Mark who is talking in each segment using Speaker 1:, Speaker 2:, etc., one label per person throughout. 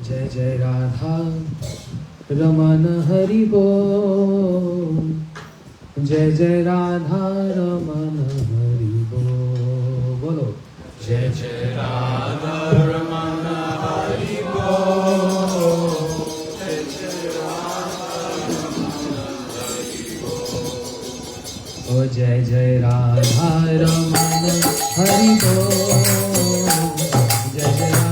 Speaker 1: जय जय राधा रमन हरि बोल, जय जय राधा रमन हरि बोल। बोलो जय जय राधा रमन हरि बोल, जय जय राधा रमन हरि बोल। ओ जय जय राधा रमन हरि बोल, जय जय Radha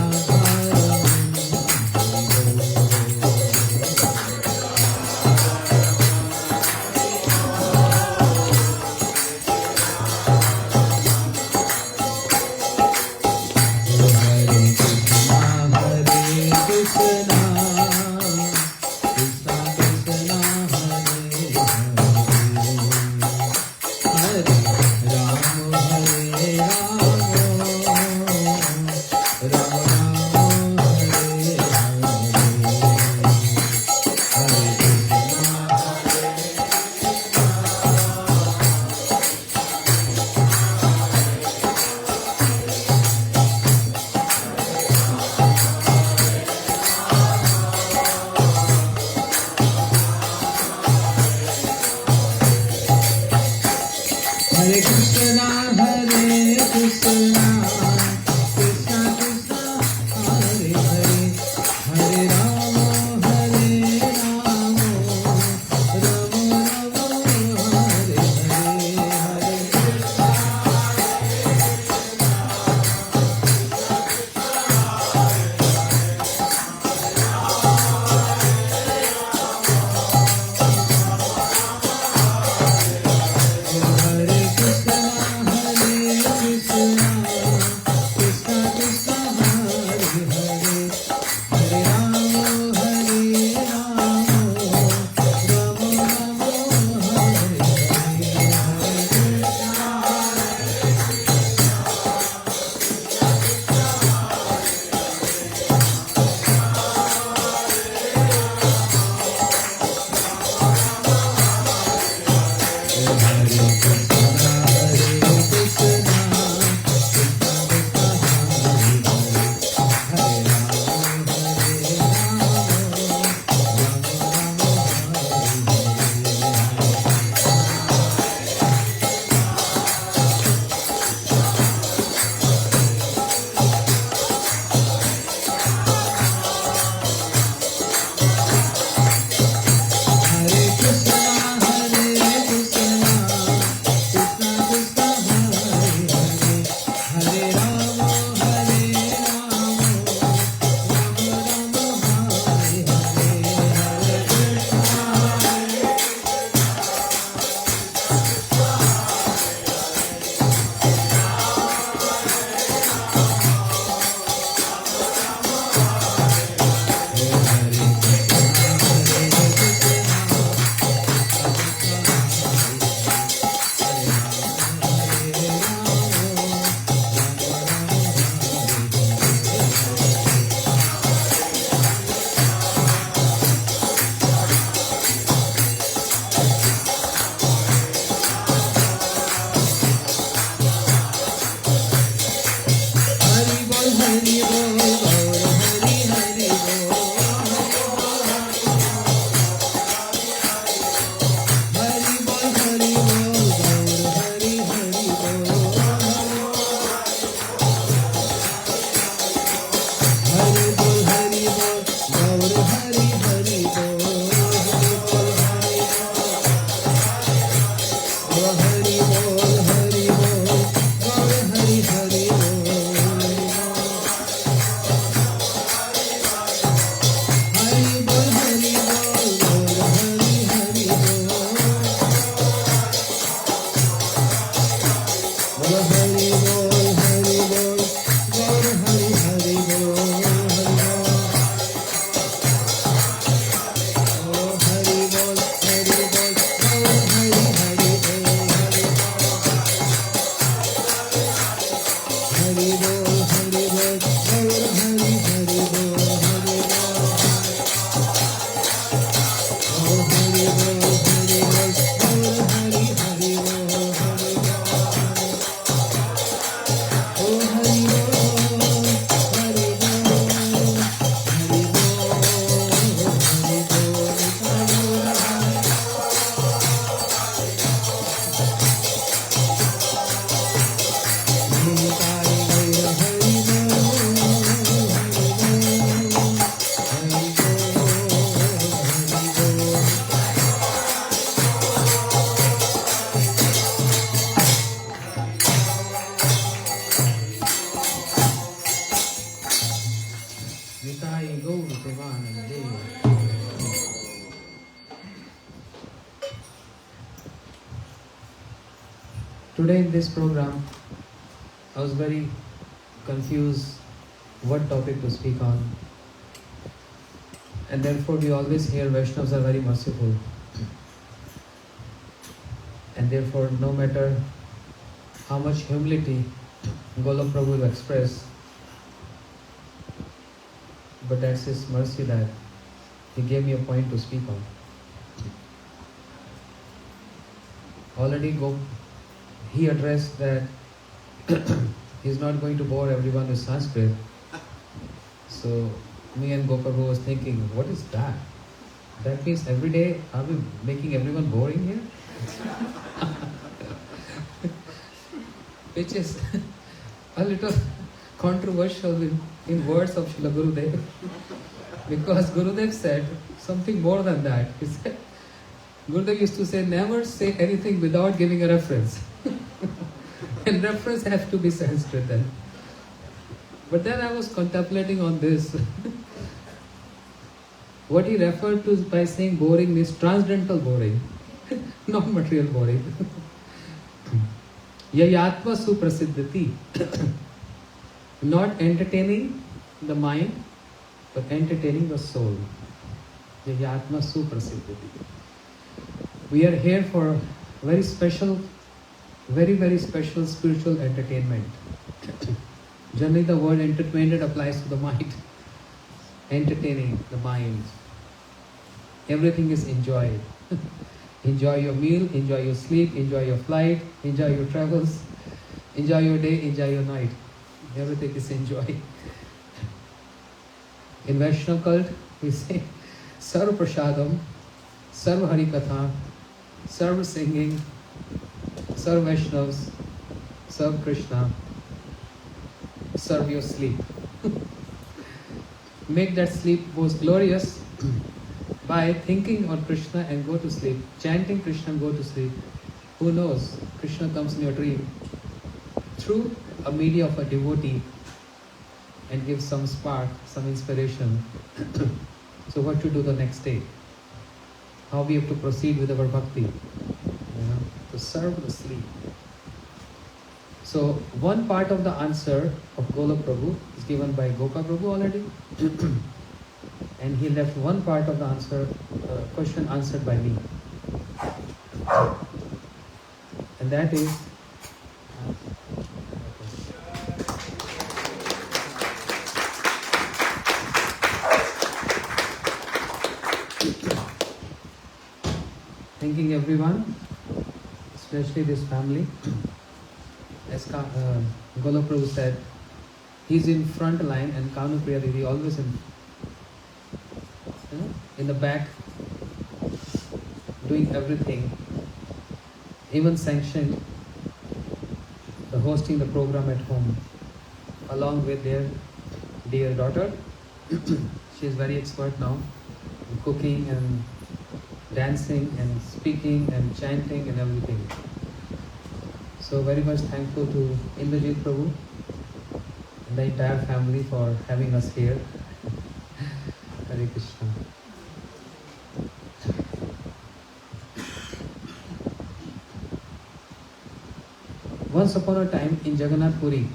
Speaker 1: Nitai Gaur Premanande. Today in this program, I was very confused what topic to speak on. And therefore we always hear Vaishnavas are very merciful. And therefore no matter how much humility Golok Prabhu will express, but that's his mercy that he gave me a point to speak on. Already he addressed that he's not going to bore everyone with Sanskrit. So me and Gopaprabhu was thinking, what is that? That means every day are we making everyone boring here? Which is a little controversial in words of Srila Gurudev. Because Gurudev said something more than that. He said, Gurudev used to say, never say anything without giving a reference. And reference has to be Sanskrit then. But then I was contemplating on this. What he referred to by saying boring means transcendental boring, not material boring. Yayatma suprasiddhati. Not entertaining the mind, but entertaining the soul. Yayatma suprasiddhati. We are here for very special, very special spiritual entertainment. Generally the word entertainment applies to the mind. Entertaining the mind. Everything is enjoyed. Enjoy your meal, enjoy your sleep, enjoy your flight, enjoy your travels, enjoy your day, enjoy your night. Everything is enjoyed. In Vaishnava cult, we say Sarva Prasadam, Sarva Harikatha, Sarva singing, Sarva Vaishnavas, Sarva Krishna, serve your sleep. Make that sleep most glorious by thinking on Krishna and go to sleep. Chanting Krishna and go to sleep. Who knows? Krishna comes in your dream through a media of a devotee and gives some spark, some inspiration. So what to do the next day? How we have to proceed with our bhakti? To serve the sleep. So one part of the answer of Golok Prabhu is given by Gopa Prabhu already. And he left one part of the answer, question answered by me. And that is, thanking everyone, especially this family. As Golok Prabhu said, he's in front line and Kanu Priya Didi always in the back, doing everything, even sanctioned the hosting the program at home, along with their dear daughter. She is very expert now in cooking and dancing and speaking and chanting and everything. So very much thankful to Indrajit Prabhu and the entire family for having us here. Hare Krishna. Once upon a time in Jagannath Puri,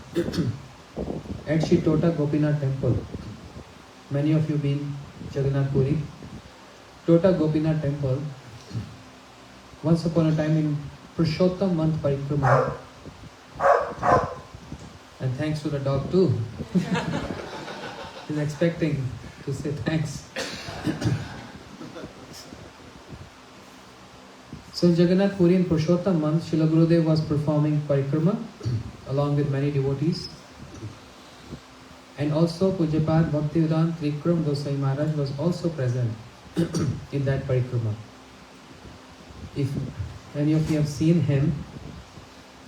Speaker 1: at Shitota Gopinath temple, many of you been Jagannath Puri, Tota Gopinath temple, once upon a time in Purushottam month Parikrama, and thanks to the dog too. He's expecting to say thanks. So in Jagannath Puri in Purushottam month, Srila Gurudev was performing Parikrama along with many devotees. And also Pujyapat Bhaktivedanta Trikram Goswami Maharaj was also present in that Parikrama. If any of you have seen him,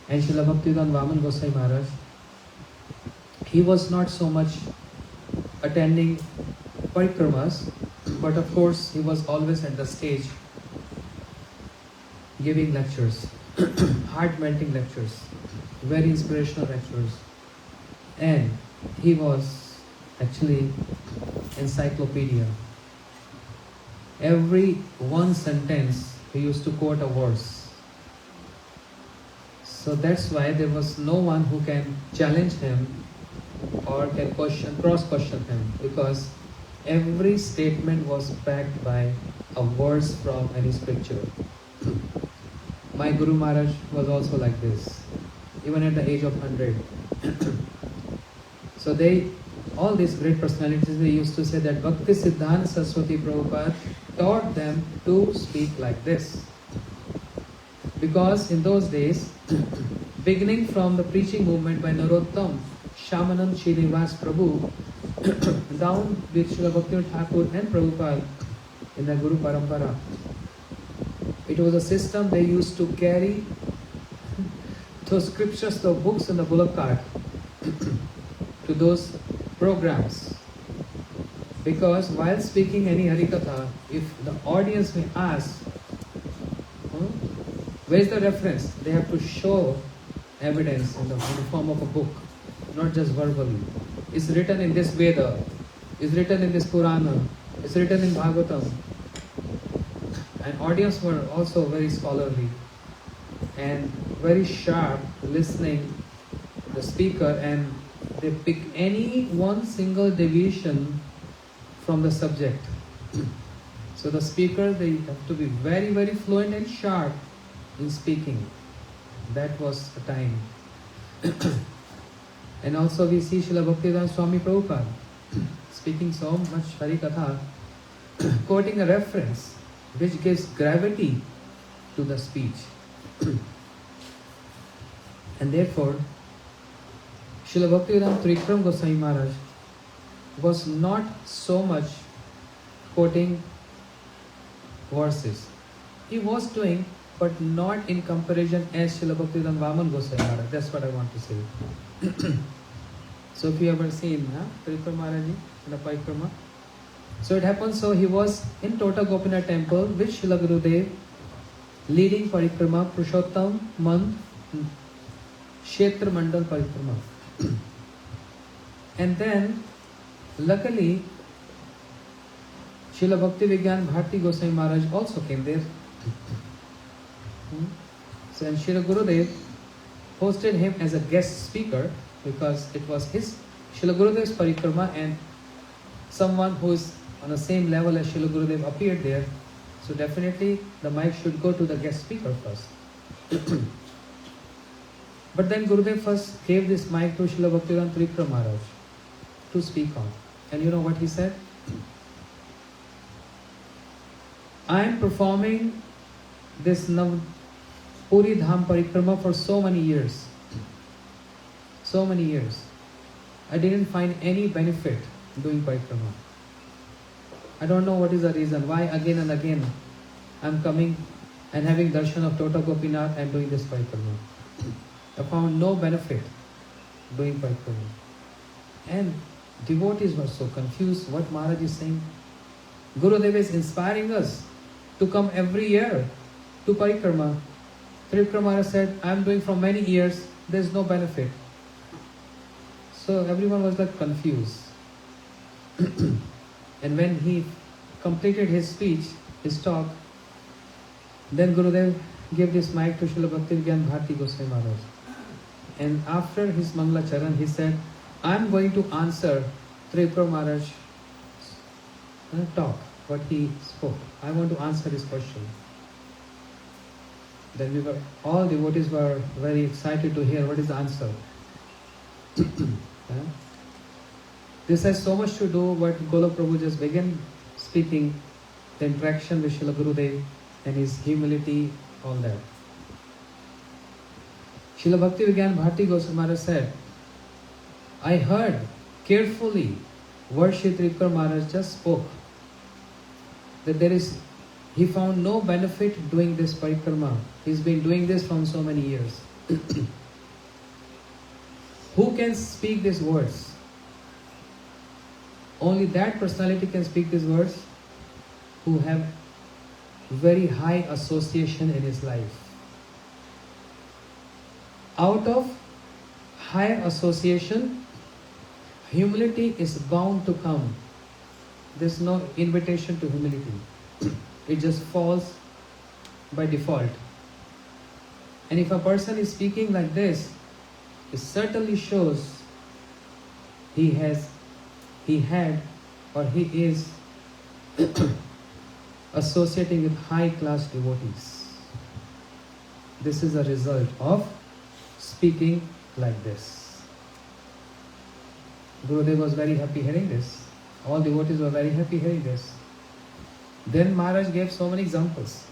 Speaker 1: and Srila Bhaktivedanta Vaman Goswami Maharaj, he was not so much attending parikramas, but of course he was always at the stage giving lectures, heart-melting lectures, very inspirational lectures. And he was actually encyclopedia. Every one sentence he used to quote a verse. So that's why there was no one who can challenge him or can cross-question him, because every statement was backed by a verse from any scripture. My Guru Maharaj was also like this, even at the age of 100. So all these great personalities, they used to say that Bhakti Siddhanta Saraswati Prabhupada taught them to speak like this. Because in those days, beginning from the preaching movement by Narottam, Shamanand Srinivas Prabhu, down with Srila Bhaktivinoda Thakur and Prabhupada in the Guru Parampara, it was a system they used to carry those scriptures, the books in the bullock cart to those programs. Because while speaking any Harikatha, if the audience may ask, where is the reference? They have to show evidence in the form of a book, not just verbally. It's written in this Veda, it's written in this Purana, it's written in Bhagavatam. And audience were also very scholarly and very sharp, listening the speaker, and they pick any one single deviation from the subject. So the speaker, they have to be very, very fluent and sharp in speaking. That was the time. And also we see Srila Bhaktivedanta Swami Prabhupada speaking so much Harikatha, quoting a reference which gives gravity to the speech. And therefore, Srila Bhaktivedanta Trikram Goswami Maharaj was not so much quoting verses. He was doing, but not in comparison as Srila Bhaktivedanta Vaman Goswami Maharaj. That's what I want to say. So if you ever seen Trikram Maharaj in the Parikrama. So it happened, so he was in Tota Gopinath temple with Srila Gurudev, leading Parikrama, Purushottam month, Kshetra Mandal Parikrama. And then, luckily, Srila Bhakti Vigyan Bharti Goswami Maharaj also came there. So, and Srila Gurudev hosted him as a guest speaker, because it was his Srila Gurudev's Parikrama, and someone who is on the same level as Srila Gurudev appeared there. So definitely the mic should go to the guest speaker first. But then Gurudev first gave this mic to Srila Bhaktivedanta Trikram Maharaj to speak on. And you know what he said? I am performing this Puri Dham Parikrama for so many years. So many years. I didn't find any benefit doing Parikrama. I don't know what is the reason, why again and again I am coming and having darshan of Tota Gopinath and doing this Parikrama. I found no benefit doing Parikrama. And devotees were so confused what Maharaj is saying. Gurudev is inspiring us to come every year to Parikrama. Trikram Maharaj said, I am doing for many years, there is no benefit. So everyone was like confused. And when he completed his speech, his talk, then Gurudev gave this mic to Srila Bhakti Vigyan Bharti Goswami Maharaj. And after his Mangala Charan, he said, I am going to answer Trikram Maharaj's talk, what he spoke. I want to answer his question. Then all devotees were very excited to hear what is the answer. This has so much to do what Golok Prabhu just began speaking, the interaction with Srila Gurudev and his humility, all that. Srila Bhakti Vigyan Bharti Goswami Maharaj said, I heard carefully what Shri Trikram Maharaj just spoke, that he found no benefit doing this parikrama. He's been doing this from so many years. Who can speak these words? Only that personality can speak these words who have very high association in his life. Out of high association, humility is bound to come. there's no invitation to humility. It just falls by default. And if a person is speaking like this, it certainly shows he had, or he is associating with high-class devotees. This is a result of speaking like this. Gurudev was very happy hearing this. All devotees were very happy hearing this. Then Maharaj gave so many examples.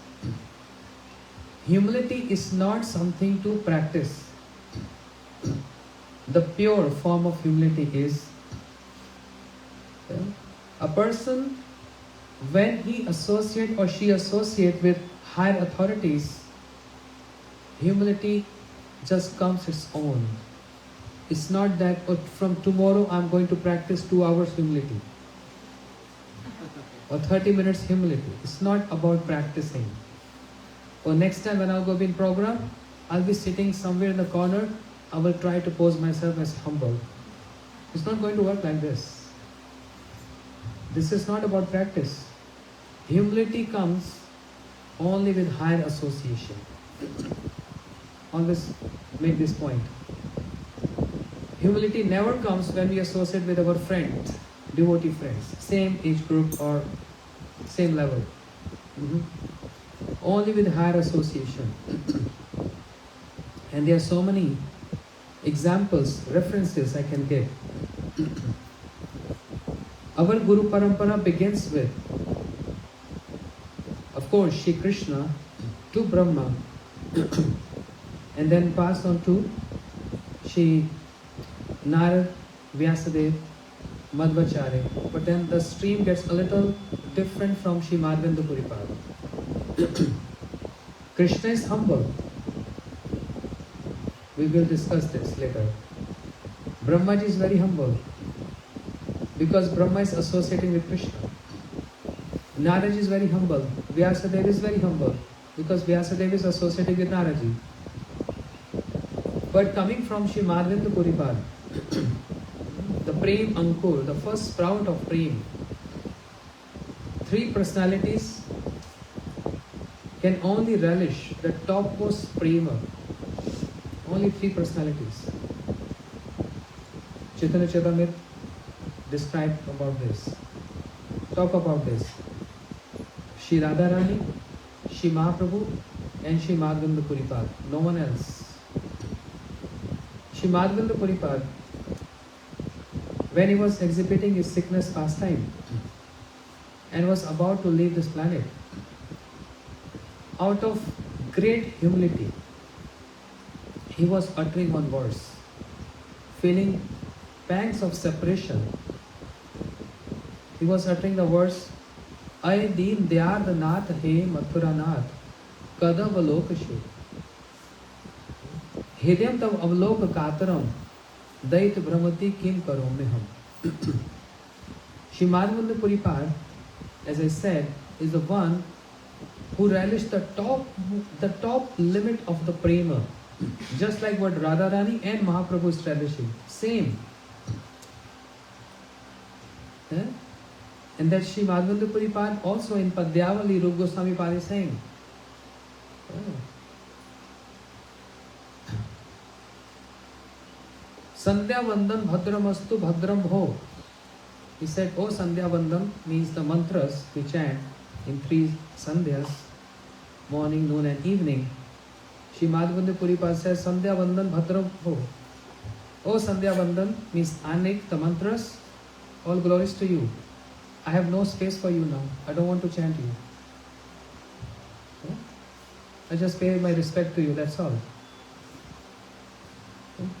Speaker 1: Humility is not something to practice. The pure form of humility is a person, when he associates or she associates with higher authorities, humility just comes its own. It's not that, oh, from tomorrow I'm going to practice 2 hours humility or 30 minutes humility. It's not about practicing. Or next time when I'll go in program, I'll be sitting somewhere in the corner, I will try to pose myself as humble. It's not going to work like this. This is not about practice. Humility comes only with higher association. Always make this point. Humility never comes when we associate with our friends, devotee friends, same age group or same level. Only with higher association. And there are so many examples, references I can give. Our Guru Parampara begins with, of course, Shri Krishna to Brahma, and then passed on to Shri Narad, Vyasadeva, Madhvacharya. But then the stream gets a little different from Shri Madhavendra Puripad. Krishna is humble. We will discuss this later. Brahmaji is very humble because Brahma is associating with Krishna. Naraji is very humble. Vyasadeva is very humble because Vyasadeva is associating with Naraji. But coming from Shri Madhavendra Puripad, the Prem Ankur, the first sprout of Prem, 3 personalities can only relish the topmost Prema. Only 3 personalities. Chaitanya Charitamrita described about this. Talk about this. Shri Radharani, Shri Mahaprabhu, and Shri Madhavendra Puripad. No one else. Shri Madhavendra Puripad, when he was exhibiting his sickness pastime and was about to leave this planet, out of great humility, he was uttering one verse, feeling pangs of separation. He was uttering the verse, Ay Deen Dayard Nath He Mathura Nath Kada Valokashu Hidayam Tav Avlok Kataram Dait Brahmati Kim Karom Meham. Shri Madhavendra Puripad, as I said, is the one who relished the top limit of the prema, just like what Radharani and Mahaprabhu is relishing. Same. And that Shri Madhavendra Puripad also in Padyavali Rupa Goswami Pad is saying. Sandhya Vandan Bhadramastu Bhadram Ho. He said, oh, Sandhya Vandan means the mantras we chant in 3 Sandhyas, morning, noon and evening. Shri Madhavendra Puripad says, Sandhya Vandan Bhadram Ho. Oh, Sandhya Vandan means Anik, the mantras, all glories to you. I have no space for you now. I don't want to chant you. I just pay my respect to you, that's all.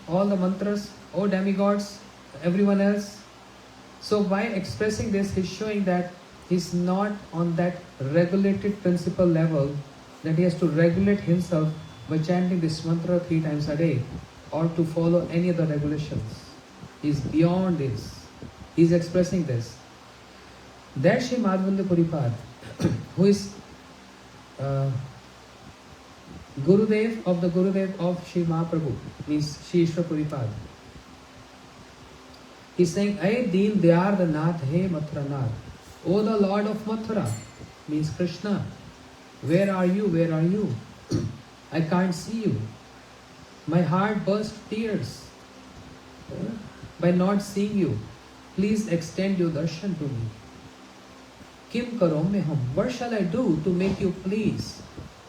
Speaker 1: All the mantras, oh demigods, everyone else. So by expressing this, he's showing that he's not on that regulated principle level, that he has to regulate himself by chanting this mantra 3 times a day or to follow any other regulations. He's beyond this. He's expressing this. That Shri Madhavendra Puripad, who is Gurudev of the Gurudev of Shri Mahaprabhu, means Shri Ishwar Puripad. He's saying, Ay Deen Dayard Nath He Mathura Nath. O the Lord of Mathura, means Krishna, where are you? Where are you? I can't see you. My heart bursts tears by not seeing you. Please extend your darshan to me. Kim karom me hum. What shall I do to make you please?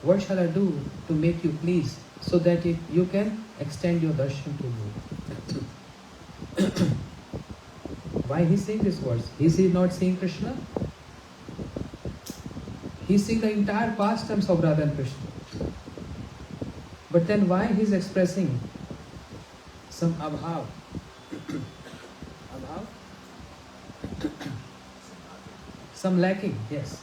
Speaker 1: What shall I do to make you please so that you can extend your darshan to me? Why he saying these words? Is he not seeing Krishna? He's seeing the entire pastimes of Radha and Krishna. But then why he's expressing some abhav? Abhav? Some lacking, yes.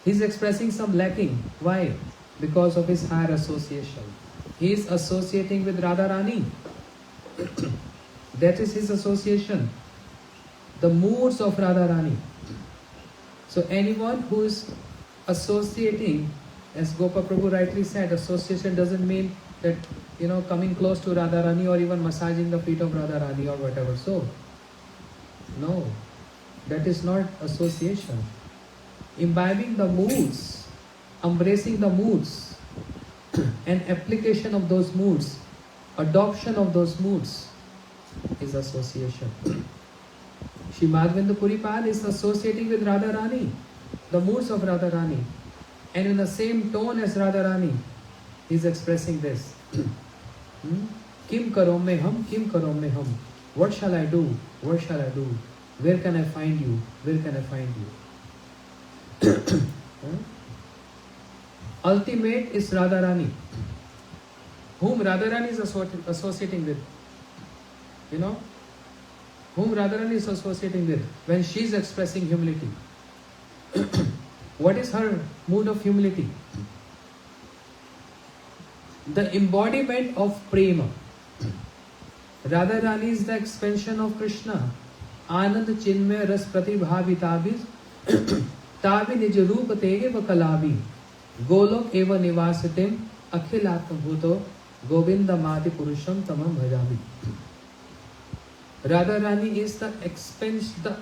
Speaker 1: He's expressing some lacking. Why? Because of his higher association. He is associating with Radharani. That is his association. The moods of Radharani. So anyone who is associating, as Gopa Prabhu rightly said, association doesn't mean that, coming close to Radharani or even massaging the feet of Radharani or whatever. So, no, that is not association. Imbibing the moods, embracing the moods, and application of those moods, adoption of those moods is association. Shri Madhavendra Puripad is associating with Radharani, the moods of Radharani. And in the same tone as Radharani, he is expressing this. Kim karom me hum, kim karom me hum. What shall I do? What shall I do? Where can I find you? Where can I find you? Ultimate is Radharani, whom Radharani is associating with. Whom Radharani is associating with when she is expressing humility. What is her mood of humility? The embodiment of prema. Radharani is the expansion of Krishna. Anand chinmay ras pratibhavitavis tavi nij roop tege va kalavi golok eva nivasitim akhilatma bhuto govinda mati purusham tamam bhajami. Radharani is the expansion,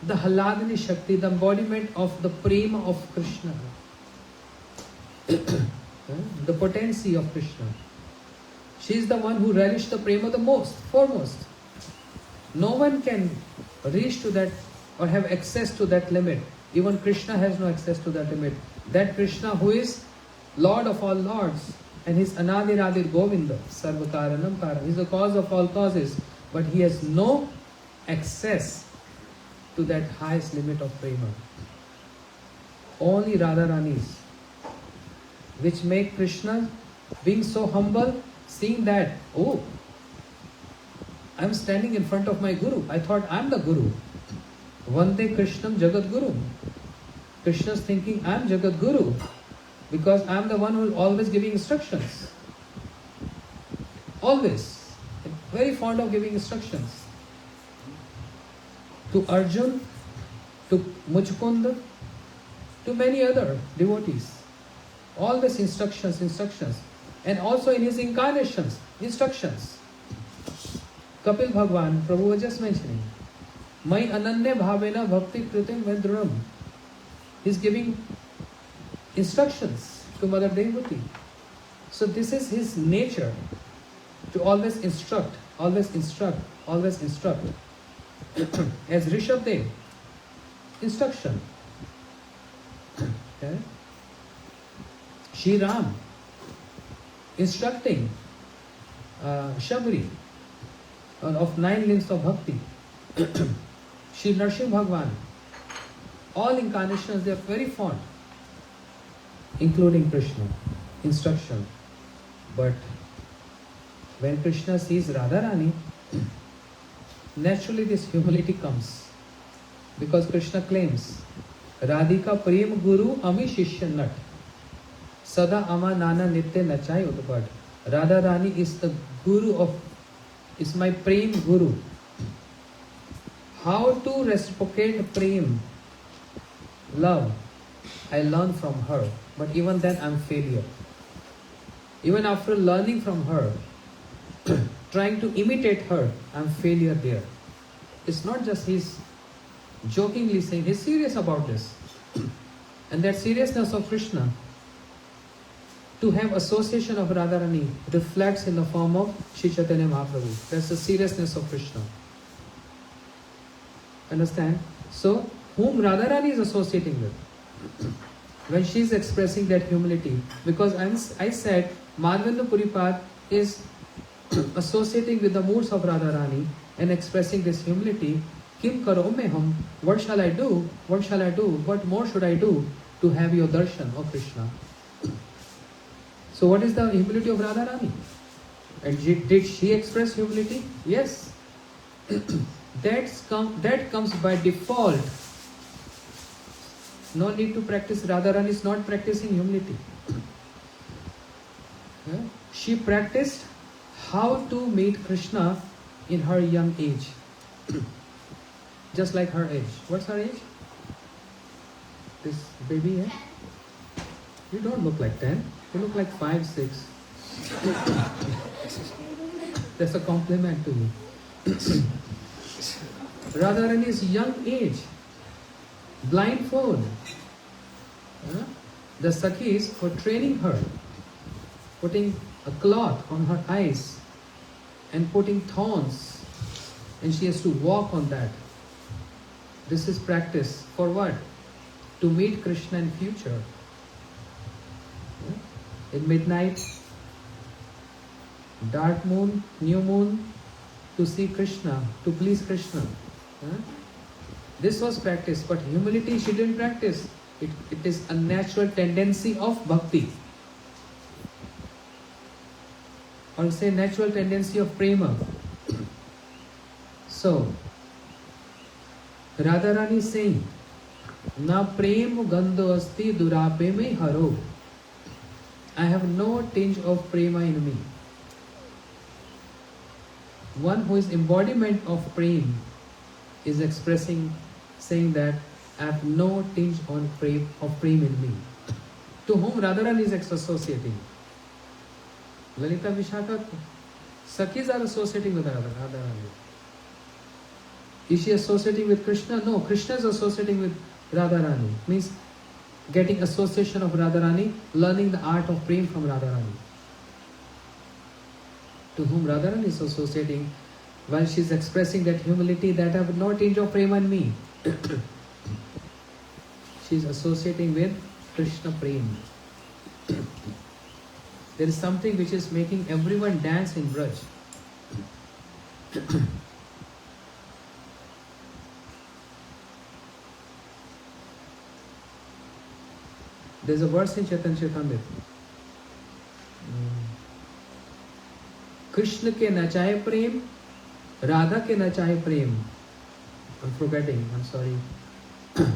Speaker 1: the Haladini Shakti, the embodiment of the prema of Krishna. The potency of Krishna. She is the one who relished the prema the most, foremost. No one can reach to that or have access to that limit. Even Krishna has no access to that limit. That Krishna who is Lord of all lords and He is Anadiradir Govinda, Sarvakaranam Karan. He is the cause of all causes. But he has no access to that highest limit of prema. Only Radharani's, which make Krishna being so humble, seeing that, oh, I'm standing in front of my Guru. I thought I'm the Guru. Vande Krishnam Jagat Guru. Krishna's thinking I'm Jagat Guru because I'm the one who is always giving instructions. Always. Very fond of giving instructions. To Arjun, to Muchkund, to many other devotees. Always instructions. And also in his incarnations, instructions. Kapil Bhagwan, Prabhu was just mentioning. Mai ananya bhavena bhakti kritim vedruram. He's giving instructions to Mother Devati. So this is his nature. To always instruct. As Rishabh Dev, instruction. Okay. Shri Ram, instructing Shabri of 9 limbs of bhakti. Shri Narsimha Bhagwan, all incarnations, they are very fond, including Krishna, instruction. But when Krishna sees Radharani, naturally this humility comes. Because Krishna claims, Radhika Prem Guru Ami Shishya Nat Sada Ama Nana Nitya Nachai Utpad. Radharani is the Guru is my Prem Guru. How to reciprocate Prem, love, I learn from her. But even then I am failure. Even after learning from her, trying to imitate her, I am failure there. It's not just his jokingly saying, he's serious about this. And that seriousness of Krishna, to have association of Radharani, reflects in the form of Sri Chaitanya Mahaprabhu. That's the seriousness of Krishna. Understand? So, whom Radharani is associating with, when she is expressing that humility, because I said Madhavendra Puripad is associating with the moods of Radharani and expressing this humility. Kim karo me hum, what shall I do? What shall I do? What more should I do to have your darshan, O Krishna? So what is the humility of Radharani? And did she express humility? Yes. That comes by default. No need to practice. Radharani is not practicing humility. She practiced how to meet Krishna in her young age. Just like her age. What's her age? This baby, eh? You don't look like 10. You look like 5, 6. That's a compliment to you. Radharani's young age, blindfold. The Sakhis were training her, putting a cloth on her eyes and putting thorns, and she has to walk on that. This is practice for what? To meet Krishna in future. In midnight, dark moon, new moon, to see Krishna, to please Krishna. This was practice, but humility she didn't practice. It is a natural tendency of bhakti. Or say natural tendency of prema. So, Radharani is saying, Na prem gandho asti durape me haro. I have no tinge of prema in me. One who is embodiment of prem is expressing, saying that I have no tinge of prem in me. To whom Radharani is associating? Lalita Vishakha, Sakhis are associating with Radharani. Is she associating with Krishna? No, Krishna is associating with Radharani. Means getting association of Radharani, learning the art of prem from Radharani. To whom Radharani is associating, while she is expressing that humility, that I have no tinge of prema in me. She is associating with Krishna prem. There is something which is making everyone dance in Braj. There is a verse in Chaitanya Charitamrita. Krishna ke nachaye prem, Radha ke nachaye prem. I'm forgetting, I'm sorry.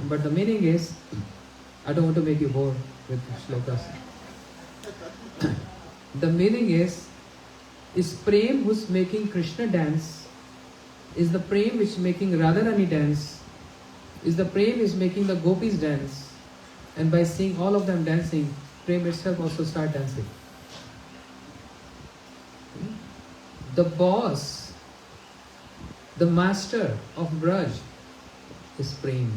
Speaker 1: But the meaning is, I don't want to make you bored with shlokas. The meaning is prem who's making Krishna dance, is the prem which is making Radharani dance, is the prem is making the gopis dance. And by seeing all of them dancing, prem itself also start dancing. The boss, the master of Braj is prem.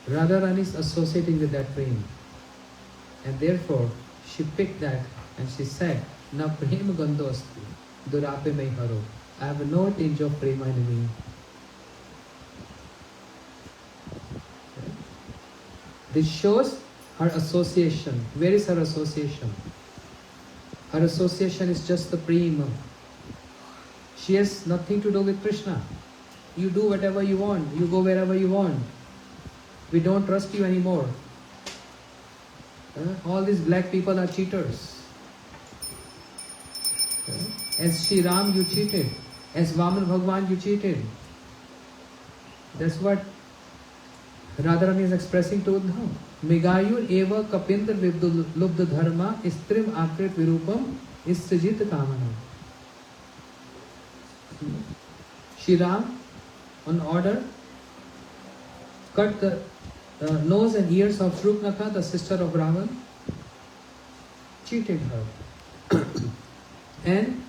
Speaker 1: Radharani is associating with that prem. And therefore, she picked that and she said, Na prem gandho asti, durape mai haro. I have no tinge of prema in me. This shows her association. Where is her association? Her association is just the prema. She has nothing to do with Krishna. You do whatever you want. You go wherever you want. We don't trust you anymore. All these black people are cheaters. As Shri Ram you cheated. As Vaman Bhagwan you cheated. That's what Radharani is expressing to Uddhav. Megayur eva kapindra lubdha dharma istrim akrit virupam istajit kamana. Shri Ram, on order, cut the nose and ears of Shrupnaka, the sister of Ravan, cheated her. And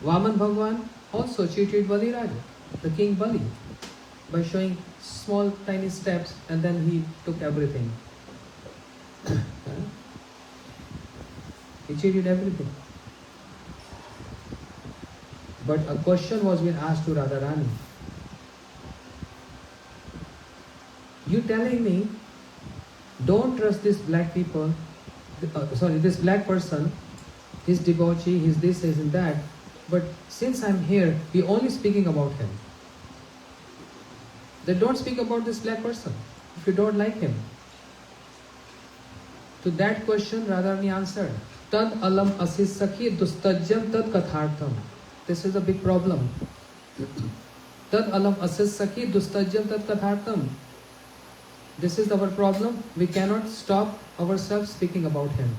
Speaker 1: Vaman Bhagwan also cheated Bali Raja, the king Bali. by showing small tiny steps, and then he took everything. He cheated everything. But a question was being asked to Radharani. You telling me, don't trust this black people, this black person, his debauchee, his this, his that, but since I'm here, we're only speaking about him. Then don't speak about this black person if you don't like him. To that question, Radharani answered, Tad alam asis sakhi dustajyam tad kathartham. This is a big problem. Tad alam asis sakhi dustajyam tad kathartham. This is our problem. We cannot stop ourselves speaking about him.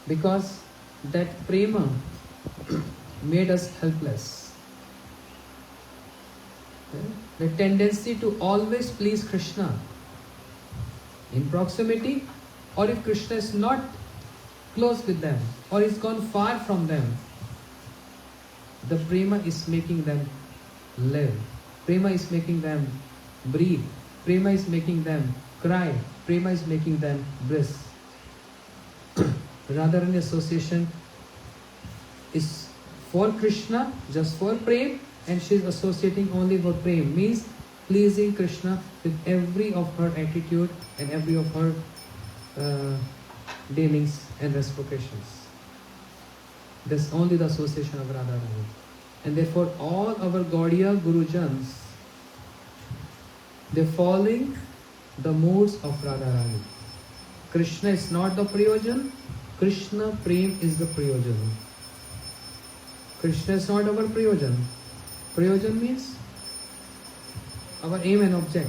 Speaker 1: Because that prema made us helpless. The tendency to always please Krishna in proximity, or if Krishna is not close with them, or is gone far from them, the prema is making them live. Prema is making them breathe. Prema is making them cry. Prema is making them bliss. Radharani association is for Krishna, just for prem, and she is associating only for prem, means pleasing Krishna with every of her attitude and every of her dealings and reciprocations. That's only the association of Radharani. And therefore all our Gaudiya Gurujans, they're following the moods of Radharani. Krishna is not the Prayojan, Krishna Prem is the Prayojan. Krishna is not our Prayojan. Prayojan means our aim and object.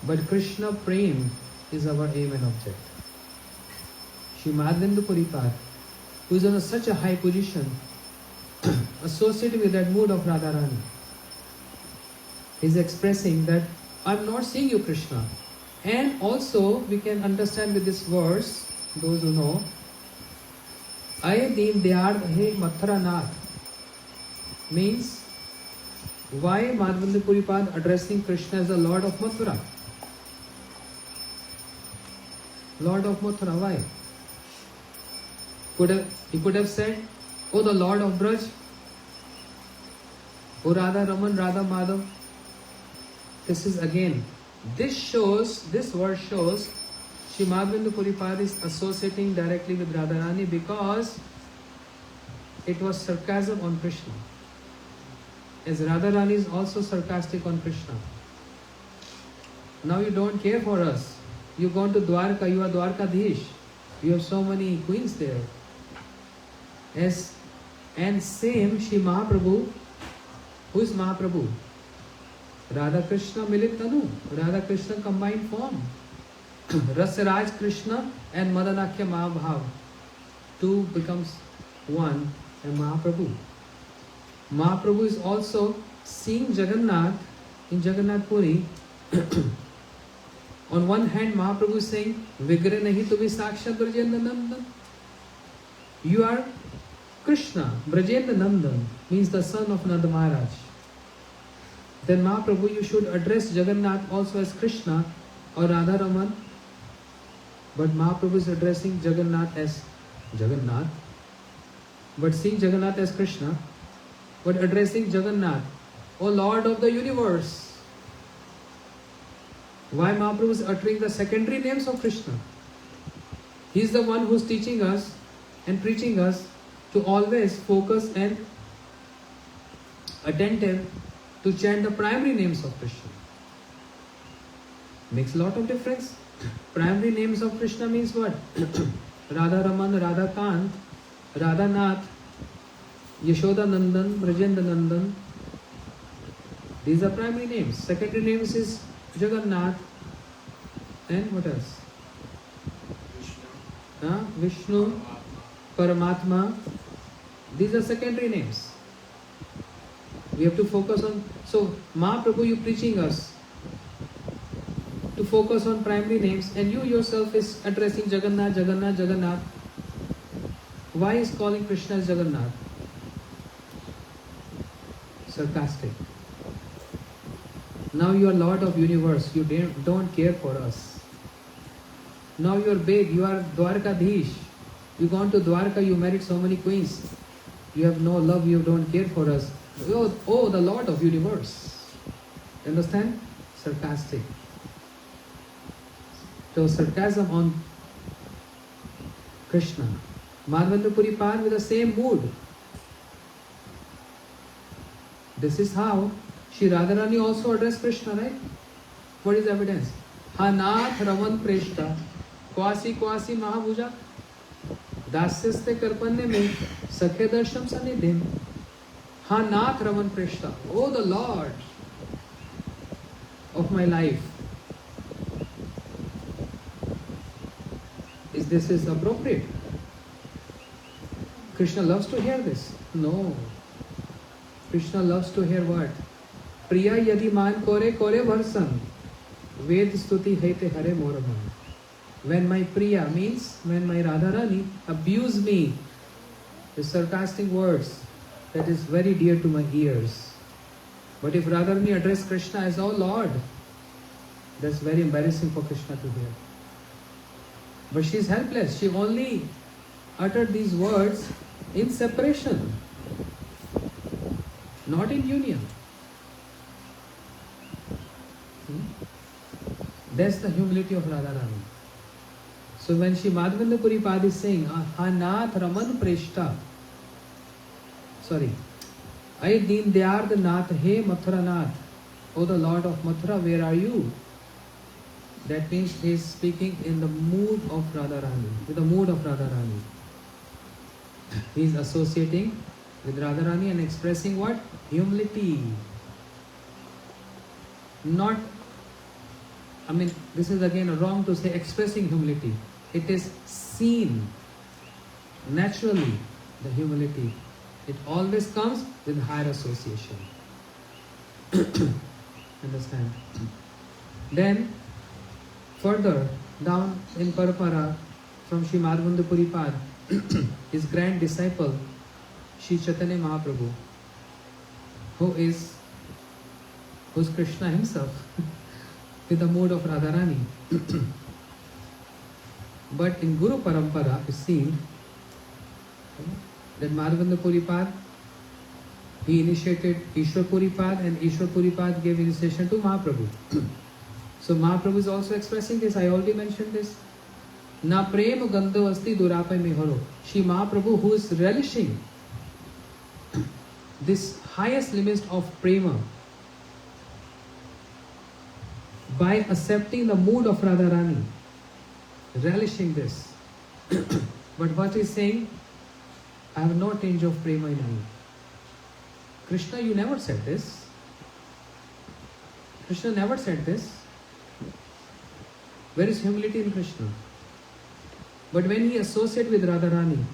Speaker 1: But Krishna Prem is our aim and object. Shri Madhavendra Puripad, who is on such a high position, associated with that mood of Radharani, is expressing that I'm not seeing you, Krishna. And also we can understand with this verse, those who know, Ay Deen Dayar He Mathura Nath, means why Madhavendra Puripad addressing Krishna as the Lord of Mathura? Lord of Mathura, why? He could have said, Oh, the Lord of Braj, O Radha Raman, Radha Madhav. This is again, this verse shows Shri Madhavendra Puripad is associating directly with Radharani because it was sarcasm on Krishna. As Radharani is also sarcastic on Krishna. Now you don't care for us. You gone to Dwarka, you are Dwarkadhish. You have so many queens there. And same Shri Mahaprabhu. Who is Mahaprabhu? Radha Krishna Milit Tanu. Radha Krishna combined form. Rasaraj Krishna and Madanakya Mahabhav. Two becomes one and Mahaprabhu. Mahaprabhu is also seeing Jagannath in Jagannath Puri. On one hand, Mahaprabhu is saying, Vigre nahi tu bhi sakshat Brajendra Nandan. You are Krishna, Brajendra Nandan, means the son of Nanda Maharaj. Then Mahaprabhu, you should address Jagannath also as Krishna or Radha Raman. But Mahaprabhu is addressing Jagannath as Jagannath. But seeing Jagannath as Krishna, but addressing Jagannath, O Lord of the universe. Why Mahaprabhu is uttering the secondary names of Krishna? He is the one who is teaching us and preaching us to always focus and attentive to chant the primary names of Krishna. Makes a lot of difference. Primary names of Krishna means what? Radha Raman, Radha Kant, Radha Nath, Yashoda Nandan, Brajendra Nandan. These are primary names. Secondary names is Jagannath and what else? Vishnu, Paramatma. These are secondary names. We have to focus on. So Mahaprabhu, you preaching us to focus on primary names, and you yourself is addressing Jagannath, Jagannath, Jagannath. Why is calling Krishna as Jagannath? sarcastic. Now you are Lord of Universe, you don't care for us. Now you are big, you are Dwarkadhish. You gone to Dwarka, you married so many queens. You have no love, you don't care for us. Oh, the Lord of Universe. Understand? Sarcastic. So sarcasm on Krishna. Madhavendra Puripad with the same mood. This is how Shri Radharani also addressed Krishna, right? What is evidence? Hanath Ravan Preshta Kwasi Kwasi Mahabhuja Dasyaste Karpanya Me Sakhe Darsham Sanidhim Hanath Ravan Preshta. Oh, the Lord of my life. Is this appropriate? Krishna loves to hear this. No. Krishna loves to hear what? Priya yadi man kore kore varsan. Ved stuti haite hare moraman. When my Priya means when my Radharani abuse me with sarcastic words, that is very dear to my ears. But if Radharani address Krishna as, oh Lord, that's very embarrassing for Krishna to hear. But she is helpless. She only uttered these words in separation, not in union. That's the humility of Radharani. So when Shri Madhavendra Puripad is saying, Hanath Raman Preshta, Ay Deen Dayard Nath, He Mathura Nath, O the Lord of Mathura, where are you? That means he is speaking in the mood of Radharani, with the mood of Radharani. He is associating with Radharani and expressing what? Humility. Not, this is again wrong to say expressing humility. It is seen naturally, the humility. It always comes with higher association. Understand? Then, further down in Parapara, from Sri Madhavendra Puripad, his grand disciple, Sri Chaitanya Mahaprabhu, who's Krishna himself, with the mood of Radharani. But in Guru Parampara, it's seen that Madhavendra Puripad, he initiated Ishwar Puripad, and Ishwar Puripad gave initiation to Mahaprabhu. So Mahaprabhu is also expressing this. I already mentioned this. Na prem gandho asti durapai meharo. Shri Mahaprabhu, who is relishing this highest limit of prema by accepting the mood of Radharani, relishing this. But what he is saying, I have no tinge of prema in me. Krishna, you never said this. Krishna never said this. Where is humility in Krishna? But when he associates with Radharani,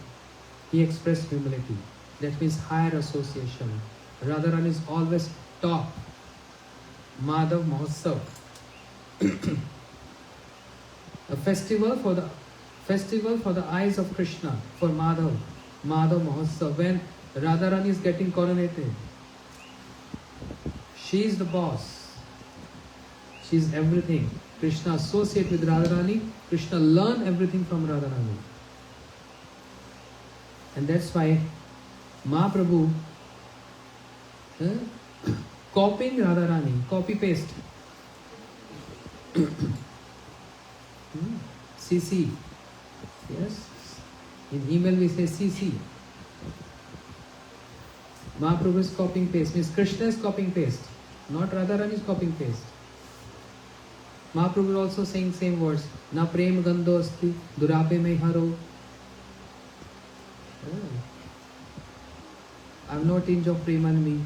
Speaker 1: he expressed humility. That means higher association. Radharani is always top. Madhav Mahotsav. A festival for the eyes of Krishna, for Madhav Mahotsav. When Radharani is getting coronated, she is the boss. She is everything. Krishna associate with Radharani. Krishna learn everything from Radharani. And that's why Mahaprabhu copying Radharani, copy paste. CC. Yes. In email we say CC. Mahaprabhu is copying paste. Means Krishna is copying paste. Not Radharani is copying paste. Mahaprabhu is also saying same words. Na prem gandho asti durape mein haro. I have no tinge of prema in me.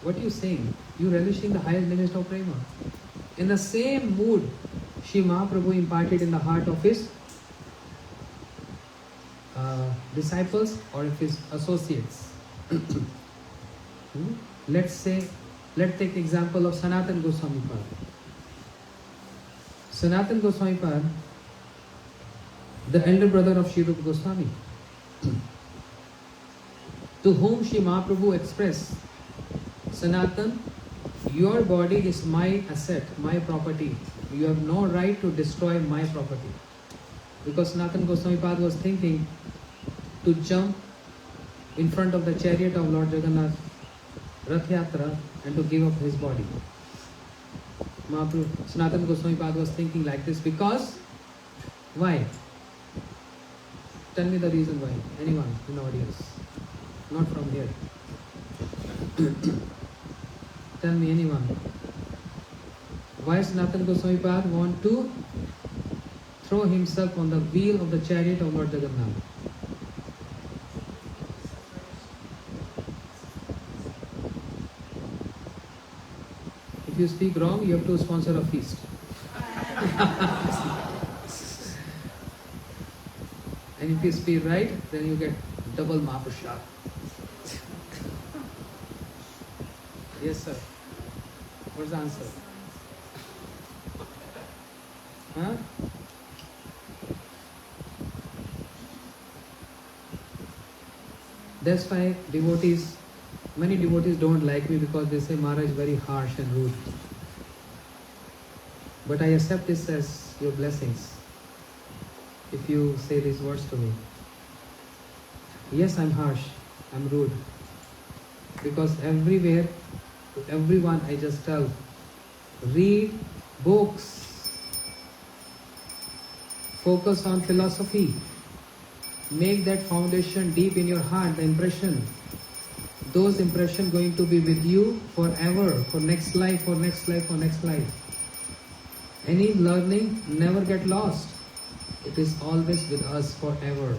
Speaker 1: What are you saying? You relishing the highest limit of prema. In the same mood, Shri Mahaprabhu imparted in the heart of his disciples or of his associates. Let's take example of Sanatan Goswami Pad. Sanatan Goswami Pad, the elder brother of Sri Rupa Goswami, to whom Shri Mahaprabhu expressed Sanatan, your body is my asset, my property. You have no right to destroy my property. Because Sanatan Goswami Pad was thinking to jump in front of the chariot of Lord Jagannath, Rath Yatra, and to give up his body. Mahaprabhu, Sanatan Goswami Pad was thinking like this because, why? Tell me the reason why. Anyone in the audience? Not from here. Tell me, anyone. Why Sanatan Goswami Pad want to throw himself on the wheel of the chariot of Lord Jagannath? If you speak wrong, you have to sponsor a feast. And if you speak right, then you get double Mahaprasad. Yes, sir. What's the answer? Huh? That's why devotees, many devotees don't like me because they say Maharaj is very harsh and rude. But I accept this as your blessings if you say these words to me. Yes, I'm harsh, I'm rude. Because everywhere, to everyone I just tell, read books, focus on philosophy, make that foundation deep in your heart, the impression. Those impressions going to be with you forever, for next life, for next life, for next life. Any learning never get lost. It is always with us forever.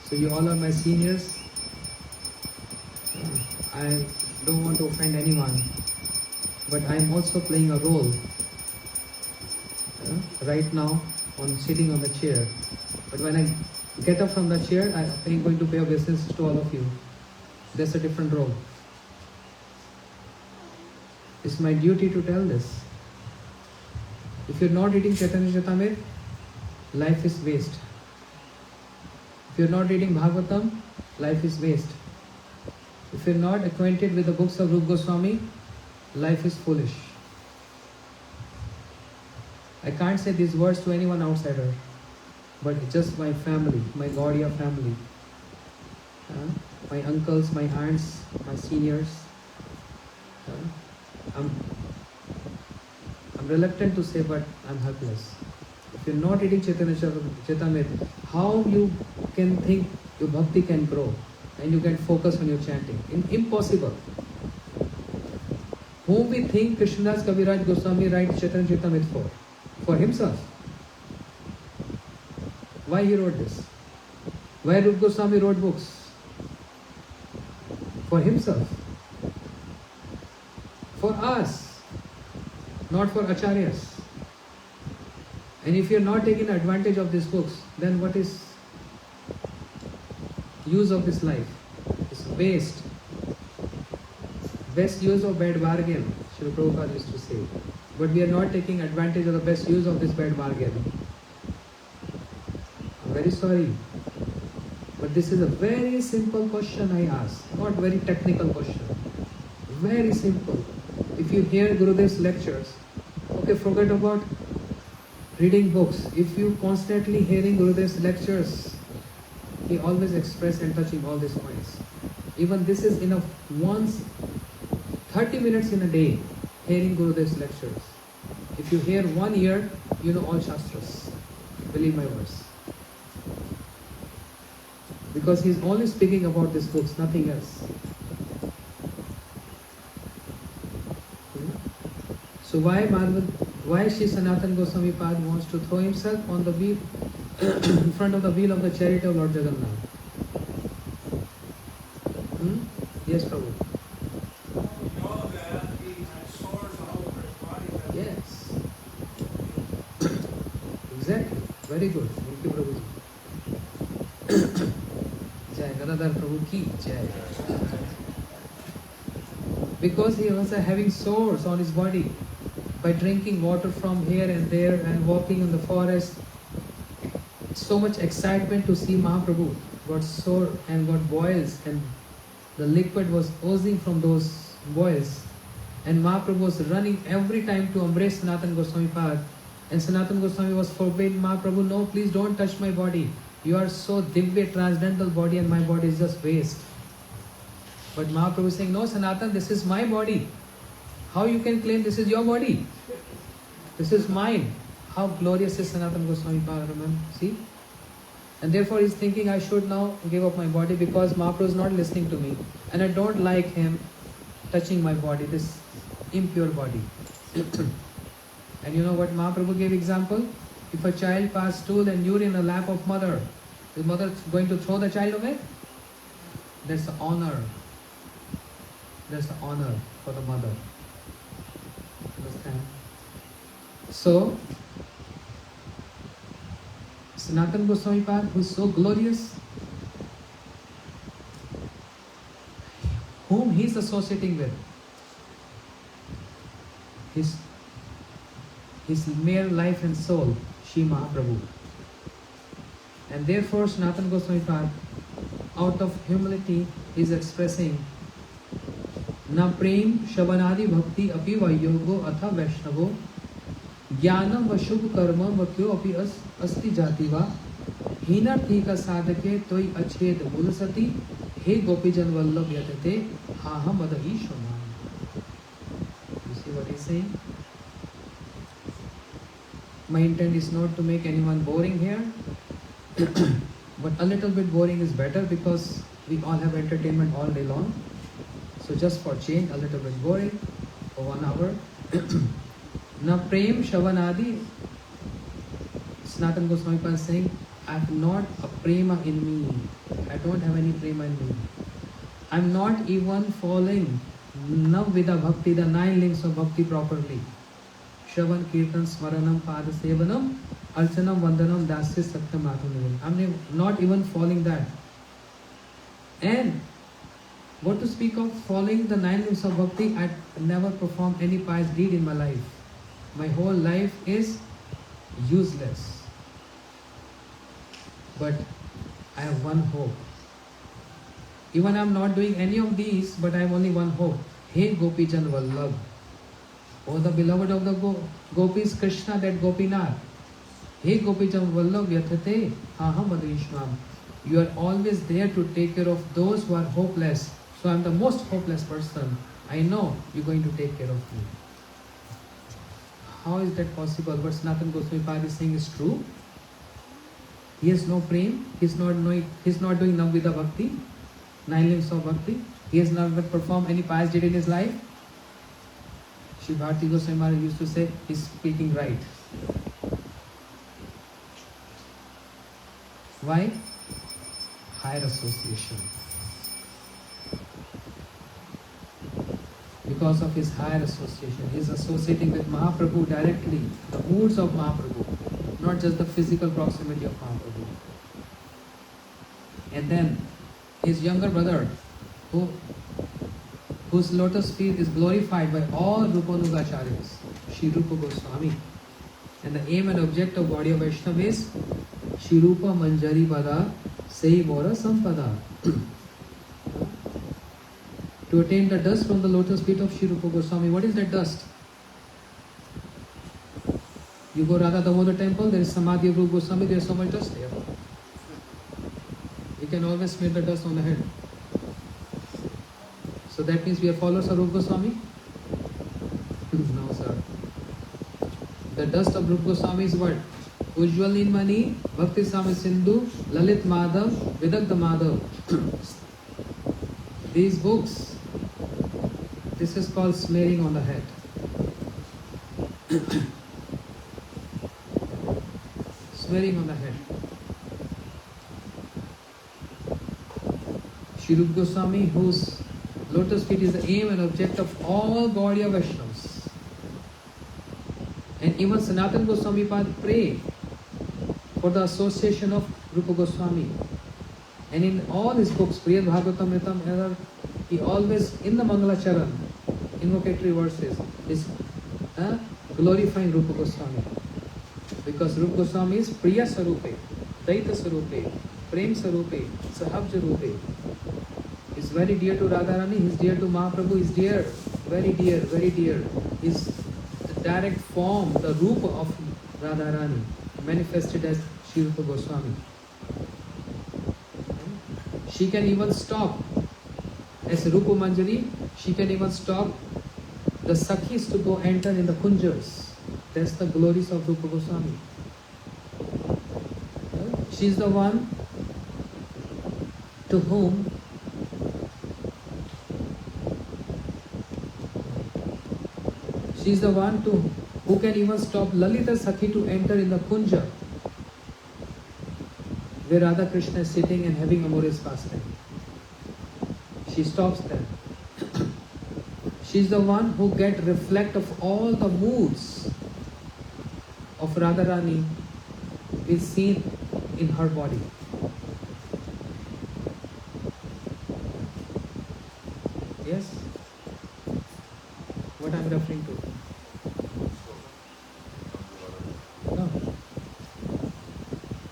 Speaker 1: So you all are my seniors. I don't want to offend anyone, but I am also playing a role right now on sitting on the chair. But when I get up from the chair, I am going to pay obeisance to all of you. That's a different role. It's my duty to tell this. If you're not reading Chaitanya Charitamrita, life is waste. If you're not reading Bhagavatam, life is waste. If you're not acquainted with the books of Rupa Goswami, life is foolish. I can't say these words to anyone outsider, but just my family, my Gaudiya family. My uncles, my aunts, my seniors. I'm reluctant to say, but I'm helpless. If you're not reading Chaitanya Charitamrita, how you can think your bhakti can grow and you can focus on your chanting? Impossible. Whom we think Krishnadas Kaviraj Goswami writes Chaitanya Charitamrita for? For himself. Why he wrote this? Why Rupa Goswami wrote books? For himself. For us. Not for acharyas. And if you are not taking advantage of these books, then what is use of this life? It's waste. Best use of bad bargain, Srila Prabhupada used to say. But we are not taking advantage of the best use of this bad bargain. I'm very sorry. But this is a very simple question I ask. Not very technical question. Very simple. If you hear Gurudev's lectures, okay, forget about reading books. If you constantly hearing Gurudev's lectures, he always express and touching all these points. Even this is enough. Once, 30 minutes in a day, hearing Gurudev's lectures. If you hear 1 year, you know all Shastras. Believe my words. Because he's only speaking about these books, nothing else. So why Shri Sanatan Goswami Pad wants to throw himself on the wheel, in front of the wheel of the chariot of Lord Jagannath? Yes, Prabhu. Yes. Exactly. Very good. Thank you, Prabhuji. Jai Ganadhar Prabhu ki Jai. Because he was having sores on his body by drinking water from here and there and walking in the forest. So much excitement to see Mahaprabhu got sore and got boils and the liquid was oozing from those boils, and Mahaprabhu was running every time to embrace Sanatana Goswami Pad. And Sanatana Goswami was forbidden, Mahaprabhu, no, please don't touch my body. You are so divya, transcendental body, and my body is just waste. But Mahaprabhu is saying, no, Sanatana, this is my body. How you can claim this is your body? This is mine. How glorious is Sanatana Goswami Pad, remember? See? And therefore he's thinking, I should now give up my body because Mahaprabhu is not listening to me. And I don't like him touching my body, this impure body. And you know what Mahaprabhu gave example? If a child passed stool and urine in the lap of mother, is mother going to throw the child away? That's the honor. That's the honor for the mother. Understand? So, Sanatana Goswami Pad, who is so glorious, whom he is associating with, his mere life and soul, Shri Mahaprabhu. And therefore Sanatana Goswami Pad, out of humility, is expressing Na prem shavanadi bhakti api vayogo atha vaishnavo ज्ञानम व शुभ कर्म व क्यों अपि अस्ति जातिवा हीनार्थी का साधके तोई अच्छेद मूल सती हे गोपीजन वल्लभ यतते हा हम मदही शोमान. You see what he's saying? My intent is not to make anyone boring here, but a little bit boring is better because we all have entertainment all day long. So just for change, a little bit boring for 1 hour. Na prem shavanadi, Sanatana Goswami Pad is saying, I have not a prema in me. I don't have any prema in me. I'm not even following Navvida Bhakti, the 9 links of Bhakti properly. Shravan, Kirtan, Smaranam, Pada Sevanam, Archanam, Vandanam, Dasya, Satyam, Atmanam. I'm not even following that. And what to speak of following the 9 links of Bhakti, I never performed any pious deed in my life. My whole life is useless. But I have one hope. Even I am not doing any of these, but I have only one hope. Hey Gopijan Vallabh. Oh, the beloved of the Gopis, Krishna, that Gopinath. Hey Gopijan Vallabh Yathate Aham Adishmam. You are always there to take care of those who are hopeless. So I am the most hopeless person. I know you are going to take care of me. How is that possible? What Sanatana Goswami Pad is saying is true. He has no prem. He is not doing Navvida Bhakti, 9 links of Bhakti. He has never performed any pious deed in his life. Shri Bharati Goswami Maharaj used to say, he is speaking right. Why? Higher association. Because of his higher association, he is associating with Mahaprabhu directly, the moods of Mahaprabhu, not just the physical proximity of Mahaprabhu. And then his younger brother, whose lotus feet is glorified by all Rupanugacharyas, Shri Rupa Goswami. And the aim and object of body of Vaishnava is Shri Rupa Manjari Pada Sei Mora Sampada. To attain the dust from the lotus feet of Shri Rupa Goswami. What is that dust? You go Radha Damodar temple, there is Samadhi of Rupa Goswami, there is so much dust there. You can always smear the dust on the head. So that means we are followers of Rupa Goswami? No, sir. The dust of Rupa Goswami is what? Ujjwal Nilmani, Bhakti Sami Sindhu, Lalit Madhav, Vidagdha Madhav. These books, this is called smearing on the head. Smearing on the head. Shri Rupa Goswami, whose lotus feet is the aim and object of all Gaudiya Vaishnavas. And even Sanatana Goswami Pad pray for the association of Rupa Goswami. And in all his books, Priyat Bhagavatam Ritam, he always, in the Mangala Charan, invocatory verses, is glorifying Rupa Goswami. Because Rupa Goswami is Priya Sarupe, Daita Sarupe, Prem Sarupe, Sahabja Rupe. is very dear to Radharani, he is dear to Mahaprabhu, he is dear, very dear, very dear. He is the direct form, the Rupa of Radharani, manifested as Sri Rupa Goswami. She can even stop, as Rupa Manjari, she can even stop the Sakhis to go enter in the Kunjas. That's the glories of Rupa Goswami. She is the one to whom she is the one who can even stop Lalita Sakhi to enter in the Kunja, where Radha Krishna is sitting and having amorous pastime. She stops them. She is the one who get reflect of all the moods of Radharani is seen in her body. Yes? What I am referring to? No.